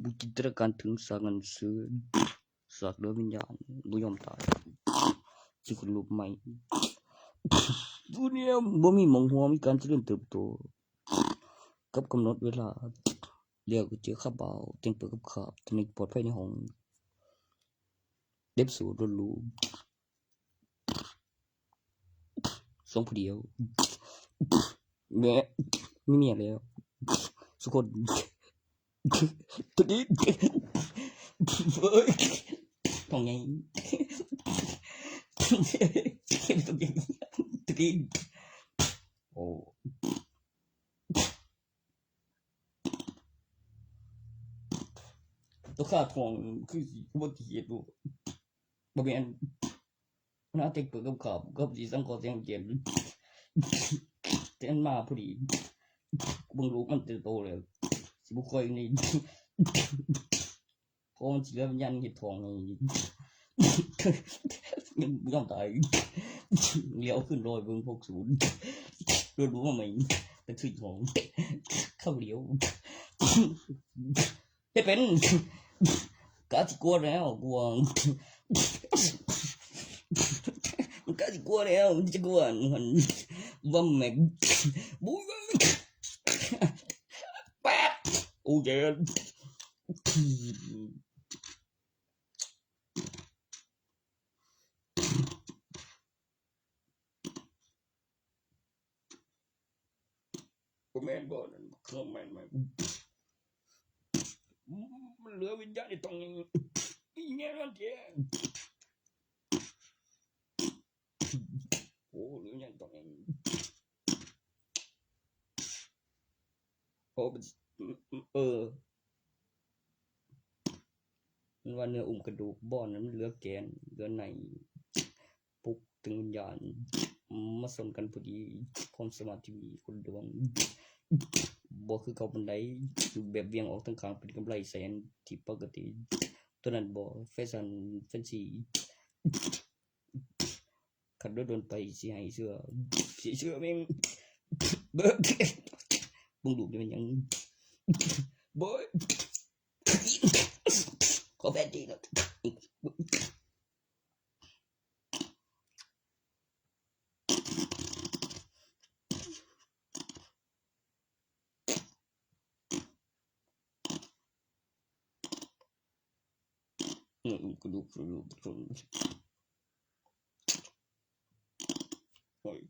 บุจิตรการถึงสร้างหนังสือสากเดือวิญญาณบ่ยอมตายสิคนลูกใหม่ดูเนี่ยบ่มีหมองหัวมีการเจริญเติบโตกับกำหนดเวลาเรียกเจอข้าบ่าวแต่งเปิดกับขาบทนิกปลอดภัยในห้องเด็บสูตรรู้สองผู้เดียวแม่มีเมียแล้วสุคนตัวนี้เฮ้ยทองไงตัวนี้โอ้ตัวข้าทองคืออุบัติเหตุบ่แม่นน่าเต็กเปิดกับขาบกับสิสังขอเสียงเจ็บแต่อันมาพอดีเบิ่งลูกมันเติบโตแล้วสิบ่ค่อยนี่พอมันสิเหลือวิญญาณเฮ็ดทองนี่ยังบ่ยอมตายเลี้ยวขึ้นรอยเบิ่ง60รู้ว่าไหมแต่คือทองเข้าเลี้ยวเฮ็ดเป็นกะสิกลัวแล้วกลัวมันกะสิกลัวแล้วมันจะกลัวมันบ่แม่บุ้ยแป๊ดโอ้เจ็บบ่แม่นบ่นั่นเครื่องแม่นมันเหลือวิญญาณตรงนี้อีแง่นั่นแท้โอ้เหลือวิญญาณตรงนี้โอ้มันว่าเนื้อกระดูกบ่อนนั้นเหลือแกนเหลือในปลุกถึงวิญญาณมาสมกันพอดีความสมาธิมีคนดวงบ่คือเขาบันไดแบบเวียงออกทั้งข้างเป็นกำไรแสนที่ปกติตัวนั้นบ่แฟชั่นแฟนซีคันโดนไปสิให้เสื้อแม่งเบิ่งดูนี่มันยังบ่ กระดูกโอ้ย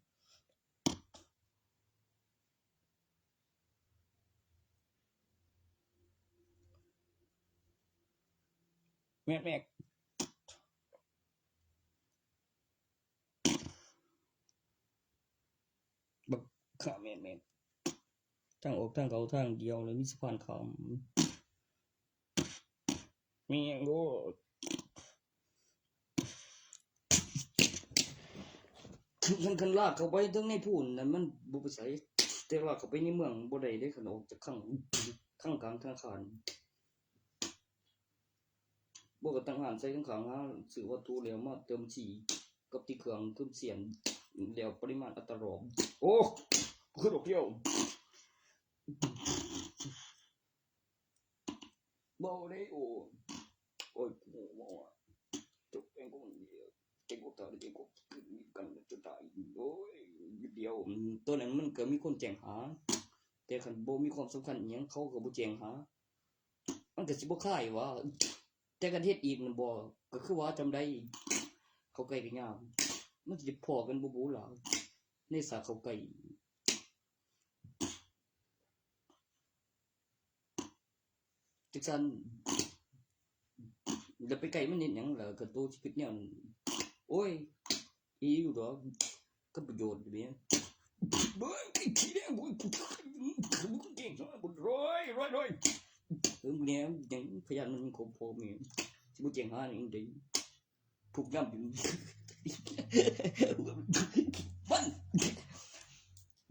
แม่บักขาแม่ทางออกทางเขาทางเดียวเลยมีสะพานข้ามมีอย่างโง่คันลากเข้าไปทั้งในพูนนั่นมันบ่ไปไสแต่ลากเข้าไปในเมืองบ่ได้เด้คันออกจากข้างกลางธนาคารบ่ก็ตั้งห้านใส่ข้างๆหาซื้อวัตถุแล้วมาเติมสีกับที่เครื่องเติมเสียนแล้วปริมาณอัตรอบโอ้คือดอกเดียวเบาได้โอ้ยบ่ว่าจบเองก็มันเดียวเก่งกว่าตาเก่งกว่ากันจะตายโอ้ยเดียวตัวนั้นมันก็มีคนแจ้งหาแต่คันบ่มีความสำคัญอิหยังเขาก็บ่แจ้งหามันก็สิบ่คล้ายว่าแต่กันเฮ็ดอีกนั่นบ่ก็คือว่าจำได้เขาไกลกันยามมันสิพอกันบ่บูล่ะในสาเขาไกลจังซั่นแล้วไปไกลมันเฮ็ดหยังล่ะก็โตชีวิตแนวนั้นโอ้ยอีอยู่ดอกก็ประโยชน์อยู่แม่เบิ่งไอ้ขี้แดงบ่เก่งซะบ่ร้อยเนี่ยยังพยานมันครบพอแม่สิบ่แจ้งหาอีกได้ถูกย่ำอยู่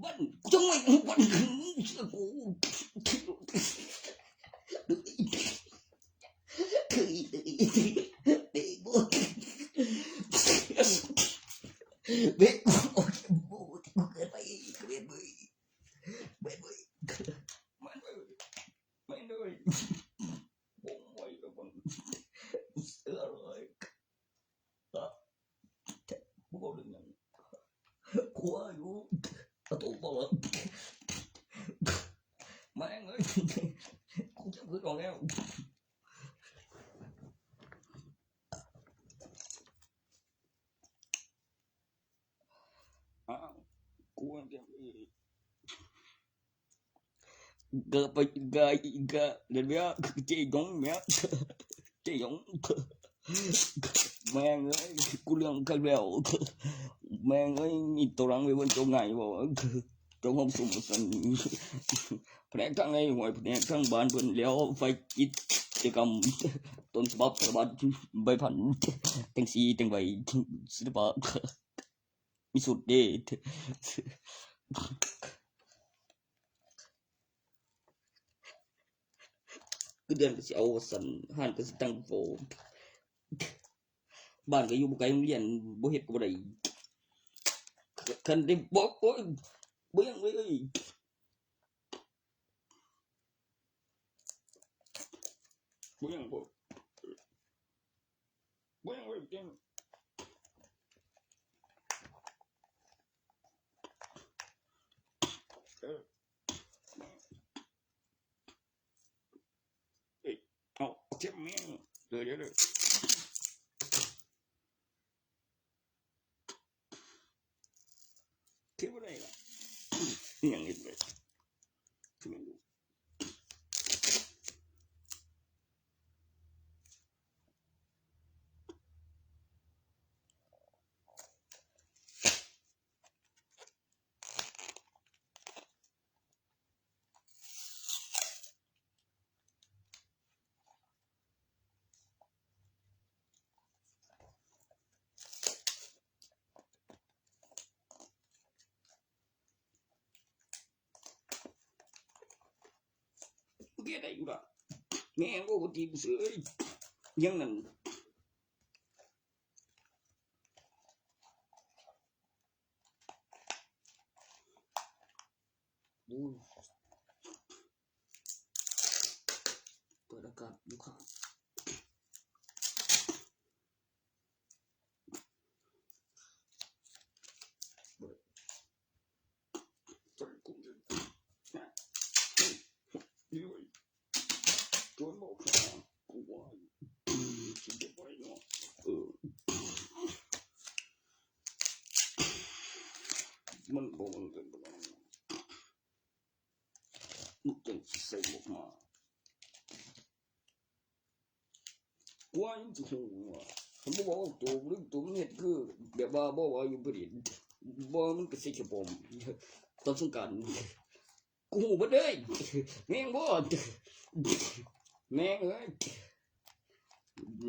วันจังไงวันเชื่อกูเด็กบุเด็กบุเกิดไปเกิดไปไม่เลยโอ้ยแล้วมันเสือเลยกูบอกเลยยังกูอายุประตูบอกแล้วแม่งเอ้ยกูจะพูดก่อนแล้วกูจะcái đến bây giờ chị giống mẹ chị giống mẹ ơi cô lương cái bèo mẹ ơi nhìn tôi đang về bên chỗ ngày bảo chỗ không sung một sân phải căng ngay ngoài phải căng bàn bên léo phải ít chỉ cầm tôn bắp bắp bay phản tiếng xì tiếng vậy xin bắp mi sụt đi cứเดือนก็สิเอาสันห้านก็สิตั้งโฟบ้านก็อยู่บ่ไกลโรงเรียนบ่เฮ็ดก็บ่ได้คันได้บอกโอ้ยบ่ยังเว้ยบ่ยังบ่ยังเว้ยจังเอาเจ็บแม่เดี๋ยวเก็บอะไรล่ะอย่างนี้เลยเก็บได้อยู่ล่ะแม่ก็บ่ตีเสือยังนั่นเปิดอากาศอยู่ข้างด้วยตัวบอกกูว่า ว่ามันสิฮู้ผมบ่บอกตัวลึกตัวมันเฮ็ดคือแบบว่าบ่ว่าอยู่บ่ดีบ่มันก็สิขี้ปมตอนสงกรานต์กูฮู้บ่ได้แม่งบ่แม่งเอ้ย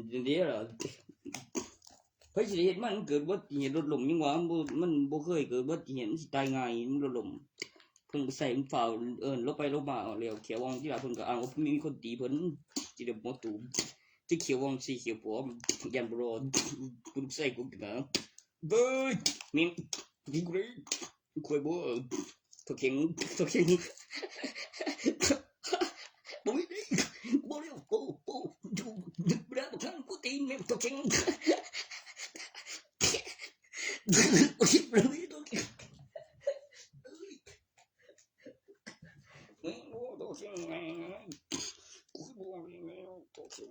เดี๋ยวล่ะไผสิเฮ็ดมันเกิดอุบัติเหตุรถล้มยังว่ามันบ่เคยเกิดอุบัติเหตุมันสิตายง่ายมันรถล้มเพิ่นก็ใส่มันฝ่าวลบไปลบมาแล้วเขียววงที่ล่ะเพิ่นก็อ้างว่ามีคนตีเพิ่นสิได้บ่ตูที่เขียววงสีเขียวปอมยันบ่รอดกูใส่กูนะเบ้ยมิงดิกูเลยคุยบ่ตัวเข่งบ่มีบ่เร็วโปอยู่บ่ได้บ่ทันกูตีนแม่ตัวเข่งโอ้ยบ่ได้ตัวเข่งโอ้ตัวเข่งกูบ่มีแล้วตัวเข่ง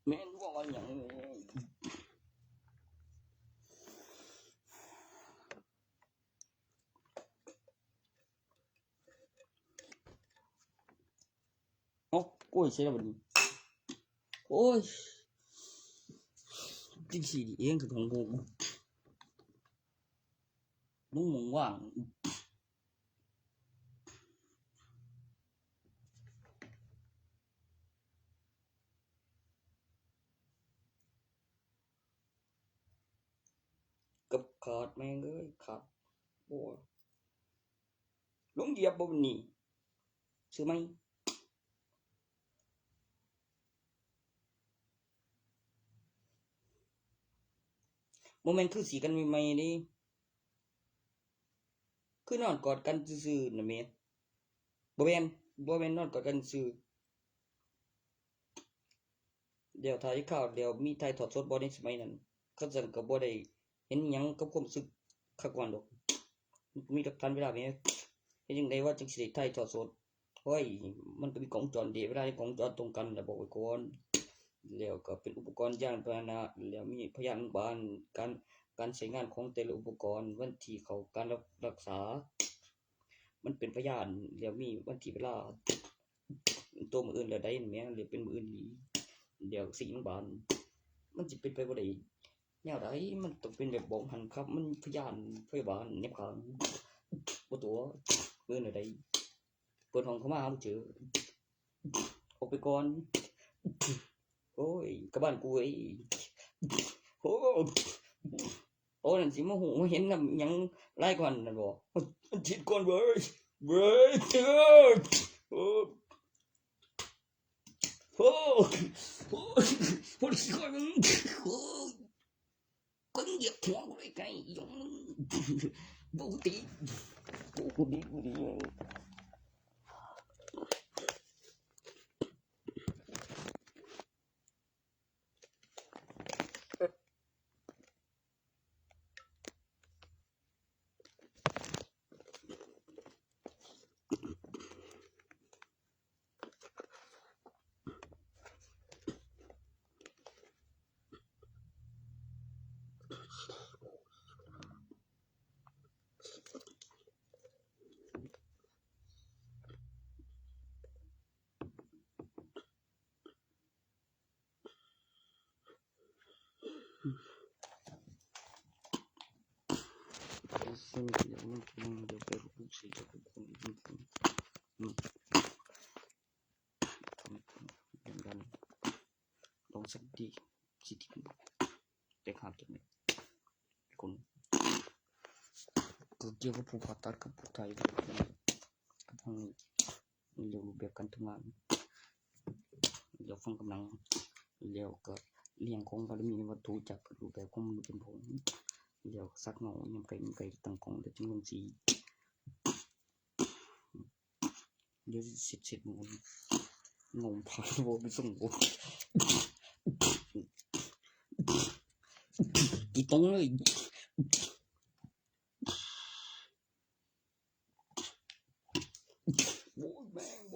แม่นว่าว่าหยังโอ้ยใช่แล้วบัดนี้โอ้ยจริงสิเองคือของผมลุงมองว่างกับขาดแม่งเอ้ยขาดโอ้ยลุงเหยียบบ่บัดนี้ซื้อไหมบ่แม่นคือสิกันใหม่ๆเด้คือนอนกอดกันซื่อๆน่ะแม่บ่แม่นนอนกอดกันซื่อเดี๋ยวถ่ายข่าวเดี๋ยวมีถ่ายทอดสดบ่ในสมัยนั้นเขาซั่นก็บ่ได้เห็นหยังกับความรู้สึกคักกว่าดอกมีกับทันเวลาแม่เฮ็ดจังได๋ว่าจังสิได้ถ่ายทอดสดโอ้ยมันก็มีกล้องวงจรเวลาที่กล้องวงจรตรงกันแล้วบอกไว้ก่อนแล้วก็เป็นอุปกรณ์ยานพาหนะแล้วมีพยานบ้านการใช้งานของแต่ละอุปกรณ์วันที่เข้าการรักษามันเป็นพยานแล้วมีวันที่เวลาตัวมื้ออื่นแล้วได้แม่หรือเป็นมื้ออื่นอีเดี๋ยวสิโรงบาลมันสิเป็นไปบ่ได้แนวใดมันต้องเป็นแบบบอกหันครับมันพยานพยาบาลแนบข้างบ่ตัวมื้อใดเปิดห้องเข้ามาบ่เจอออกไปก่อนโอ้ยกลับบ้านกูไอ้โอ้นั่นสิมาหูมาเห็นนำหยังหลายกว่านั่นบ่มันคิดก่อนเว้ยเจ้อโอ้บ่สิค่อยมึงคนเหยียบหัวกูไกลๆยงบ่ติกูดีซึ่งเดี๋ยวมันเดี๋ยวไปรู้สิจะเป็นคนอย่างนั้นลองสักดีสิทิแต่ขาดตรงนี้คนก็เกี่ยวกับผู้ผ่าตัดกับผู้ไทยกับทางเรื่องแบบการทำงานเดี๋ยวฟังกำลังแล้วก็เลี้ยงของบารมีวัตถุจากรูปแบบของมนุษย์เป็นผงเดี๋ยวสักเงายำไก่ตั้งกองเดี๋ยวจึงลงสีเดี๋ยวเสร็จงงพาโบไปส่งโบกี่ตรงเลยโบแม่งโบ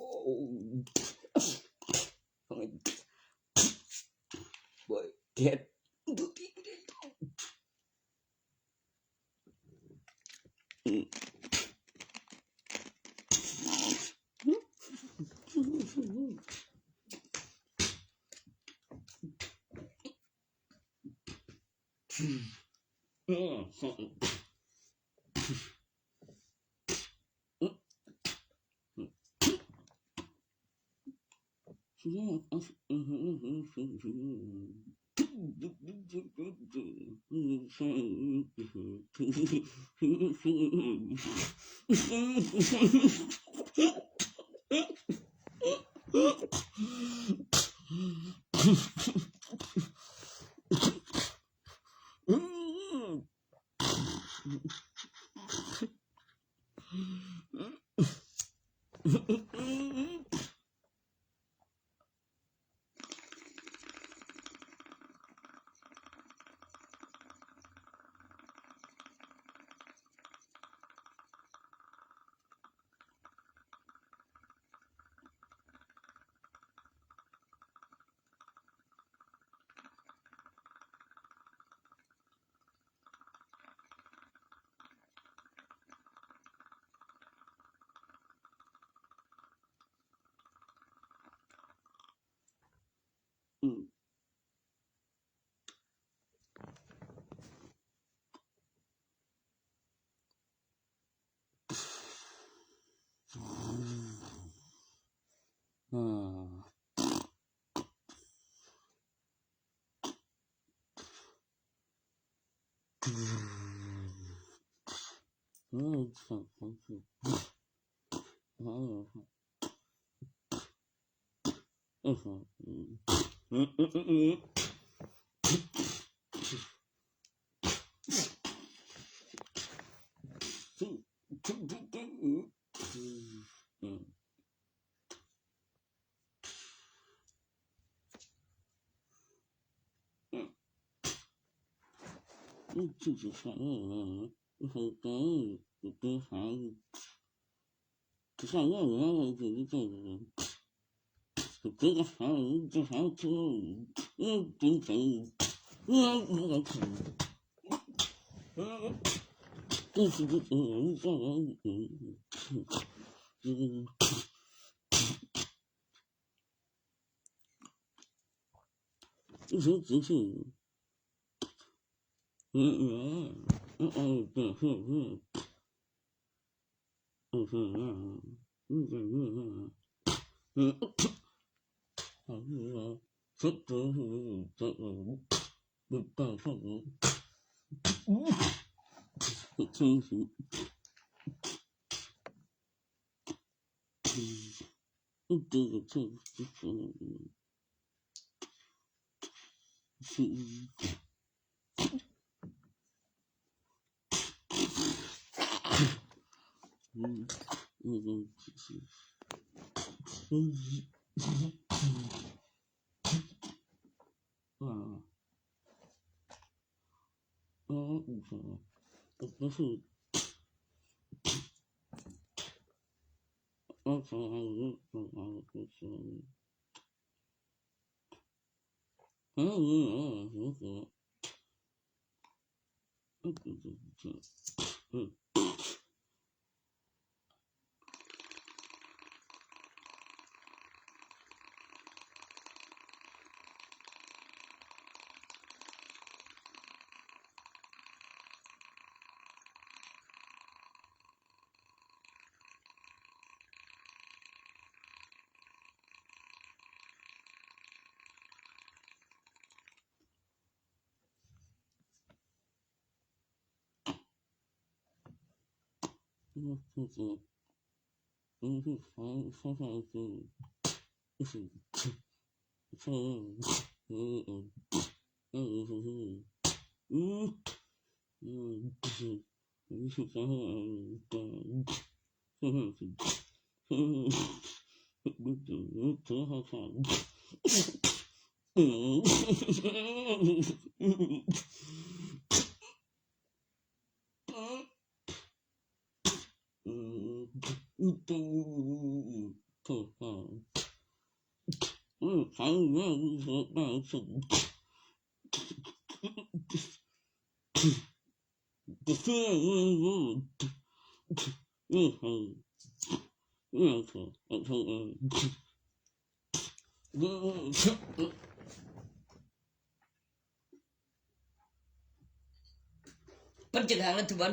ปัญหารัฐบาล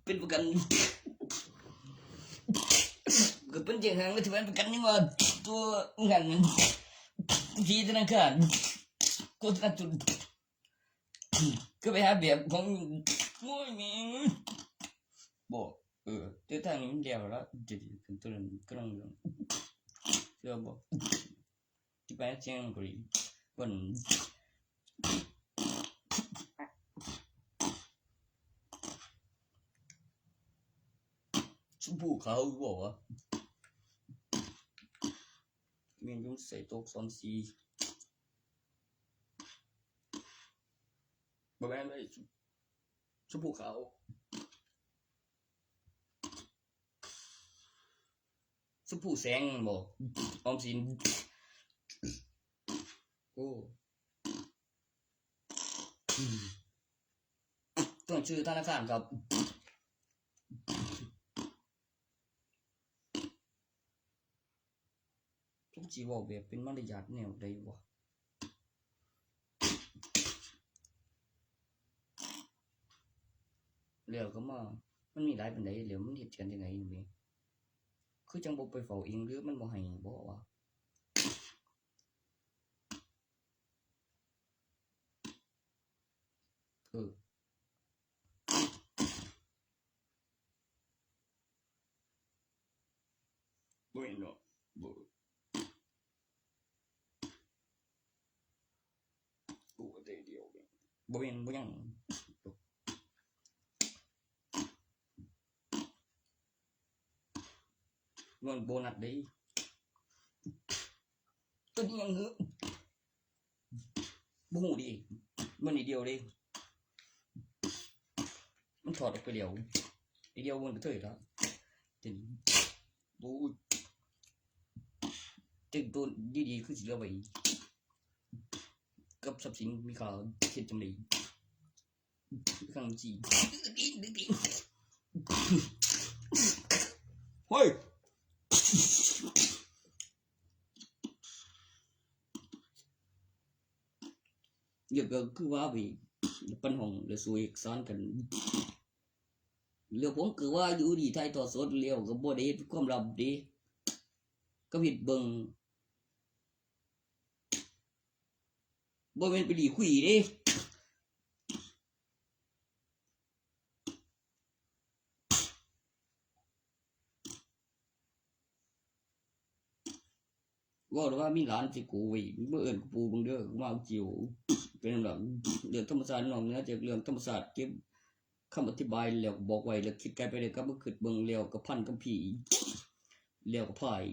เป็นประกันก็ปัญหารัฐบาลประกันนี่ว่าตัวงานที่ธนาคารกดจุดก็ไปหาแบบของโอ้ยแม่งบ่แต่ทางนี้มันเดียวแล้วจะเป็นตัวนั้นก็ต้องเชื่อบ่ที่ไปเชียงกุยบนชมพูขาวบ่วะมียุ่งใส่ตกซ้อนสีบ่แม่นเลยชมพูขาวชมพูแสงบ่ออมสินโอ้ต้องชื่อธนาคารครับทุกชีวแบบเป็นมารยาทแนวใดวะแล้วก็มามันมีหลายปานใดแล้วมันเฮ็ดกันจังได๋นี่คือจังบ่ไปเฝ้าเองหรือมันบ่ให้บ่วะบ่เห็นเนาะบ่ได้เดียวบ่เห็นบ่ยังเงินโบนัสได้ตัวนี้ยังเหอะบ่ฮู้ดิมันนิดเดียวเด้มันถอดออกไปเดียวนิดเดียวมันก็เถิดแล้วจริงโอ้ยตึงตัวดีๆคือสิเหลือไว้กับทรัพย์สินมีค่าเฮ็ดจังได๋ข้างจีเฮ้ยเดี๋ยวก็คือว่าไปปัญหาแล้วสู้เอกสารกันแล้วผมคือว่าอยู่ดีไทยต่อสดแล้วก็บ่ได้เฮ็ดความลับเด้ก็เฮ็ดเบิ่งบ่แม่นไปดีคุยเด้ว่าว่ามีหลานสิกูไว้บ่เอิ้นปู่เบิ่งเด้อมาเอาจิ๋วเป็นจังเรื่องธรรมศาสตร์นอกเหนือจากเรื่องธรรมศาสตร์เก็บคำอธิบายแล้วบอกไว้แล้วคิดไกลไปเลยก็บ่คิดเบิ่งแล้วก็พันกับผีแล้วก็พาย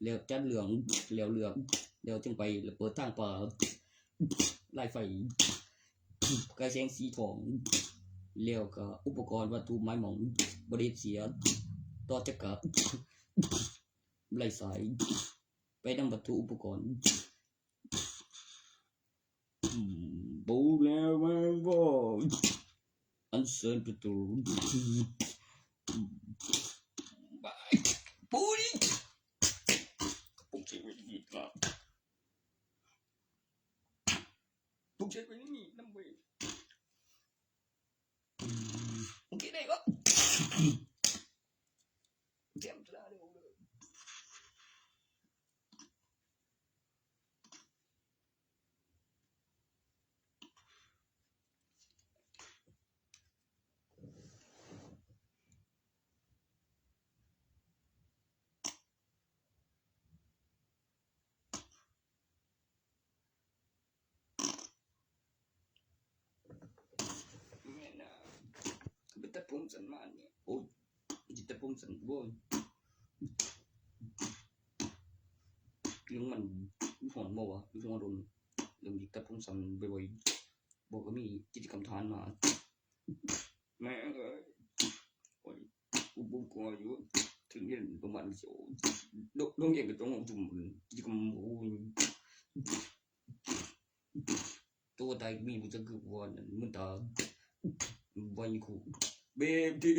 แล้วจัดเรื่องแล้วเรื่องแล้วจึงไปแล้วเปิดทางป่าไล่ไฟกระแสงสีทองแล้วก็อุปกรณ์วัตถุไม้หมองบ่ได้เสียต่อจากกับไล่สายไปนำวัตถุอุปกรณ์ปูแล้วแม่งบ่อันเชิญประตูบายปูนี่ปุ๊กเช็คไว้นี่ครับปุ๊กเช็คไว้นี่น้ำเว้ยโอเคได้ก็เตรียมตัวเร็วเลยแต่ผมสันมาเนี่ยโอ้จิตผมสันบ่เรื่องมันหอนบ่วะเรื่องอารมณ์เรื่องจิตผมสันบ่อยๆบอกก็มีกิจกรรมทานมาแม่เอ้ยโอ้ยกูบ่กลัวอยู่ถึงเรียนประมาณสิโรงเรียนก็ต้องจุ่มกิจกรรมโอ้ยตัวตายมีบ่จักคือว่านั่นมึงตาบ่มีคู่Baby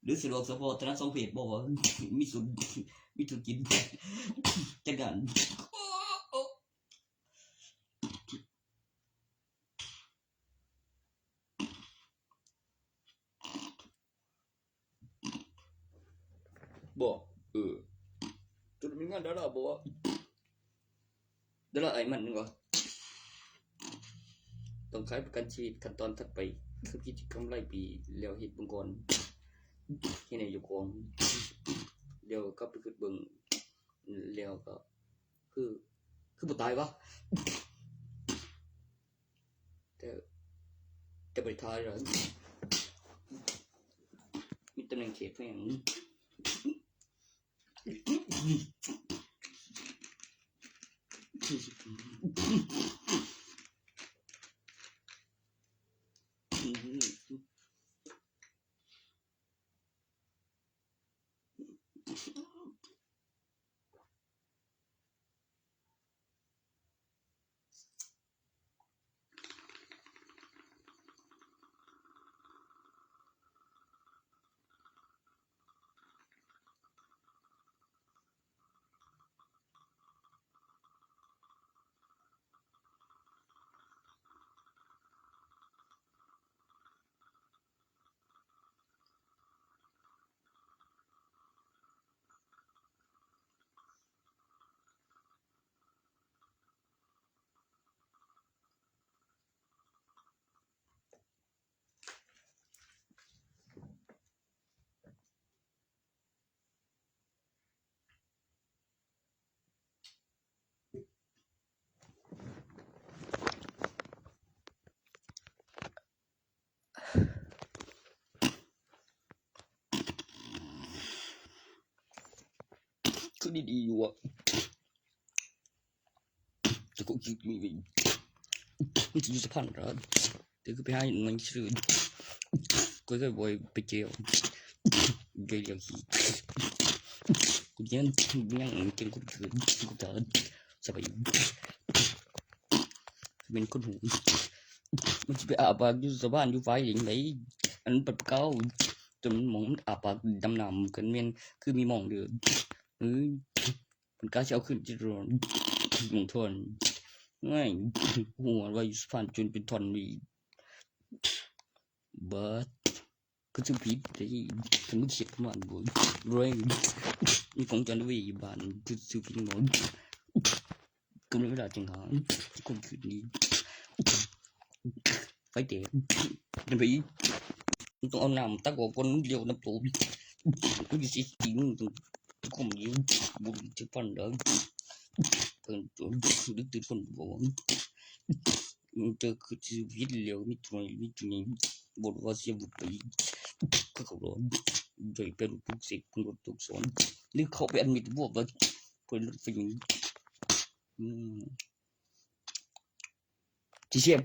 หรือสะดวกสะพอธนาสองเพจบ่ว่ามีสุดมีธุรกิจจัดการ บ่ตัวมีงานดาราบ่ดาราไอ้มันนึงบ่ต้องขายประกันชีวิตขั้นตอนถัดไปคือกิจกรรมรายปีแล้วเฮ็ดเบิ่งก่อนเฮ็ดให้อยู่ของเดี๋ยวกลับไปคิดเบิ่งแล้วก็คือบ่ตายวะแต่บ่ตายแล้วมีตำแหน่งเขตเพิ่นหยังคือดีๆอยู่อ่ะจะก็คิดมีมันจะอยู่สะพานเหรอเดี๋ยวก็ไปหาเงินซื้อก็บ่ไปเจียวเดี๋ยวขี้กูยังเก่งกูคือกูตาสบายเป็นคนหูมันสิไปอาบอยู่สะพานอยู่ไฟอย่างไดอันปัดเก่าจนหมองอาบดำน้ำกันแม่นคือมีหม่องเด้อมันก็สิเอาขึ้นจิรอนลงทนง่ายหัวว่าอยู่สะพานจนเป็นท่อนนี่บัดก็จะผิดที่ถึงเขียนมันบ่รวยมีของจันทวีอยู่บ้านคือซื้อกินหมดก็ไม่ได้จังหาคนคืนนี้ไฟเตะเป็นไปต้องเอาน้ำตักออกคนเดียวน้ำปูกูจะสิจริงต้องคุมอยู่บุญจะฟันเด้อเพิ่นตัวดึกตื่นคนบ่เจอคือชีวิตเร็วมีตัวนี้บ่ว่าสิบ่ไปก็เขาร้อนโดยเป็นผู้ศิษย์คนทุกสอนหรือเขาไปอันมิตรบวกว่าเพิ่นฟิงที่เสีย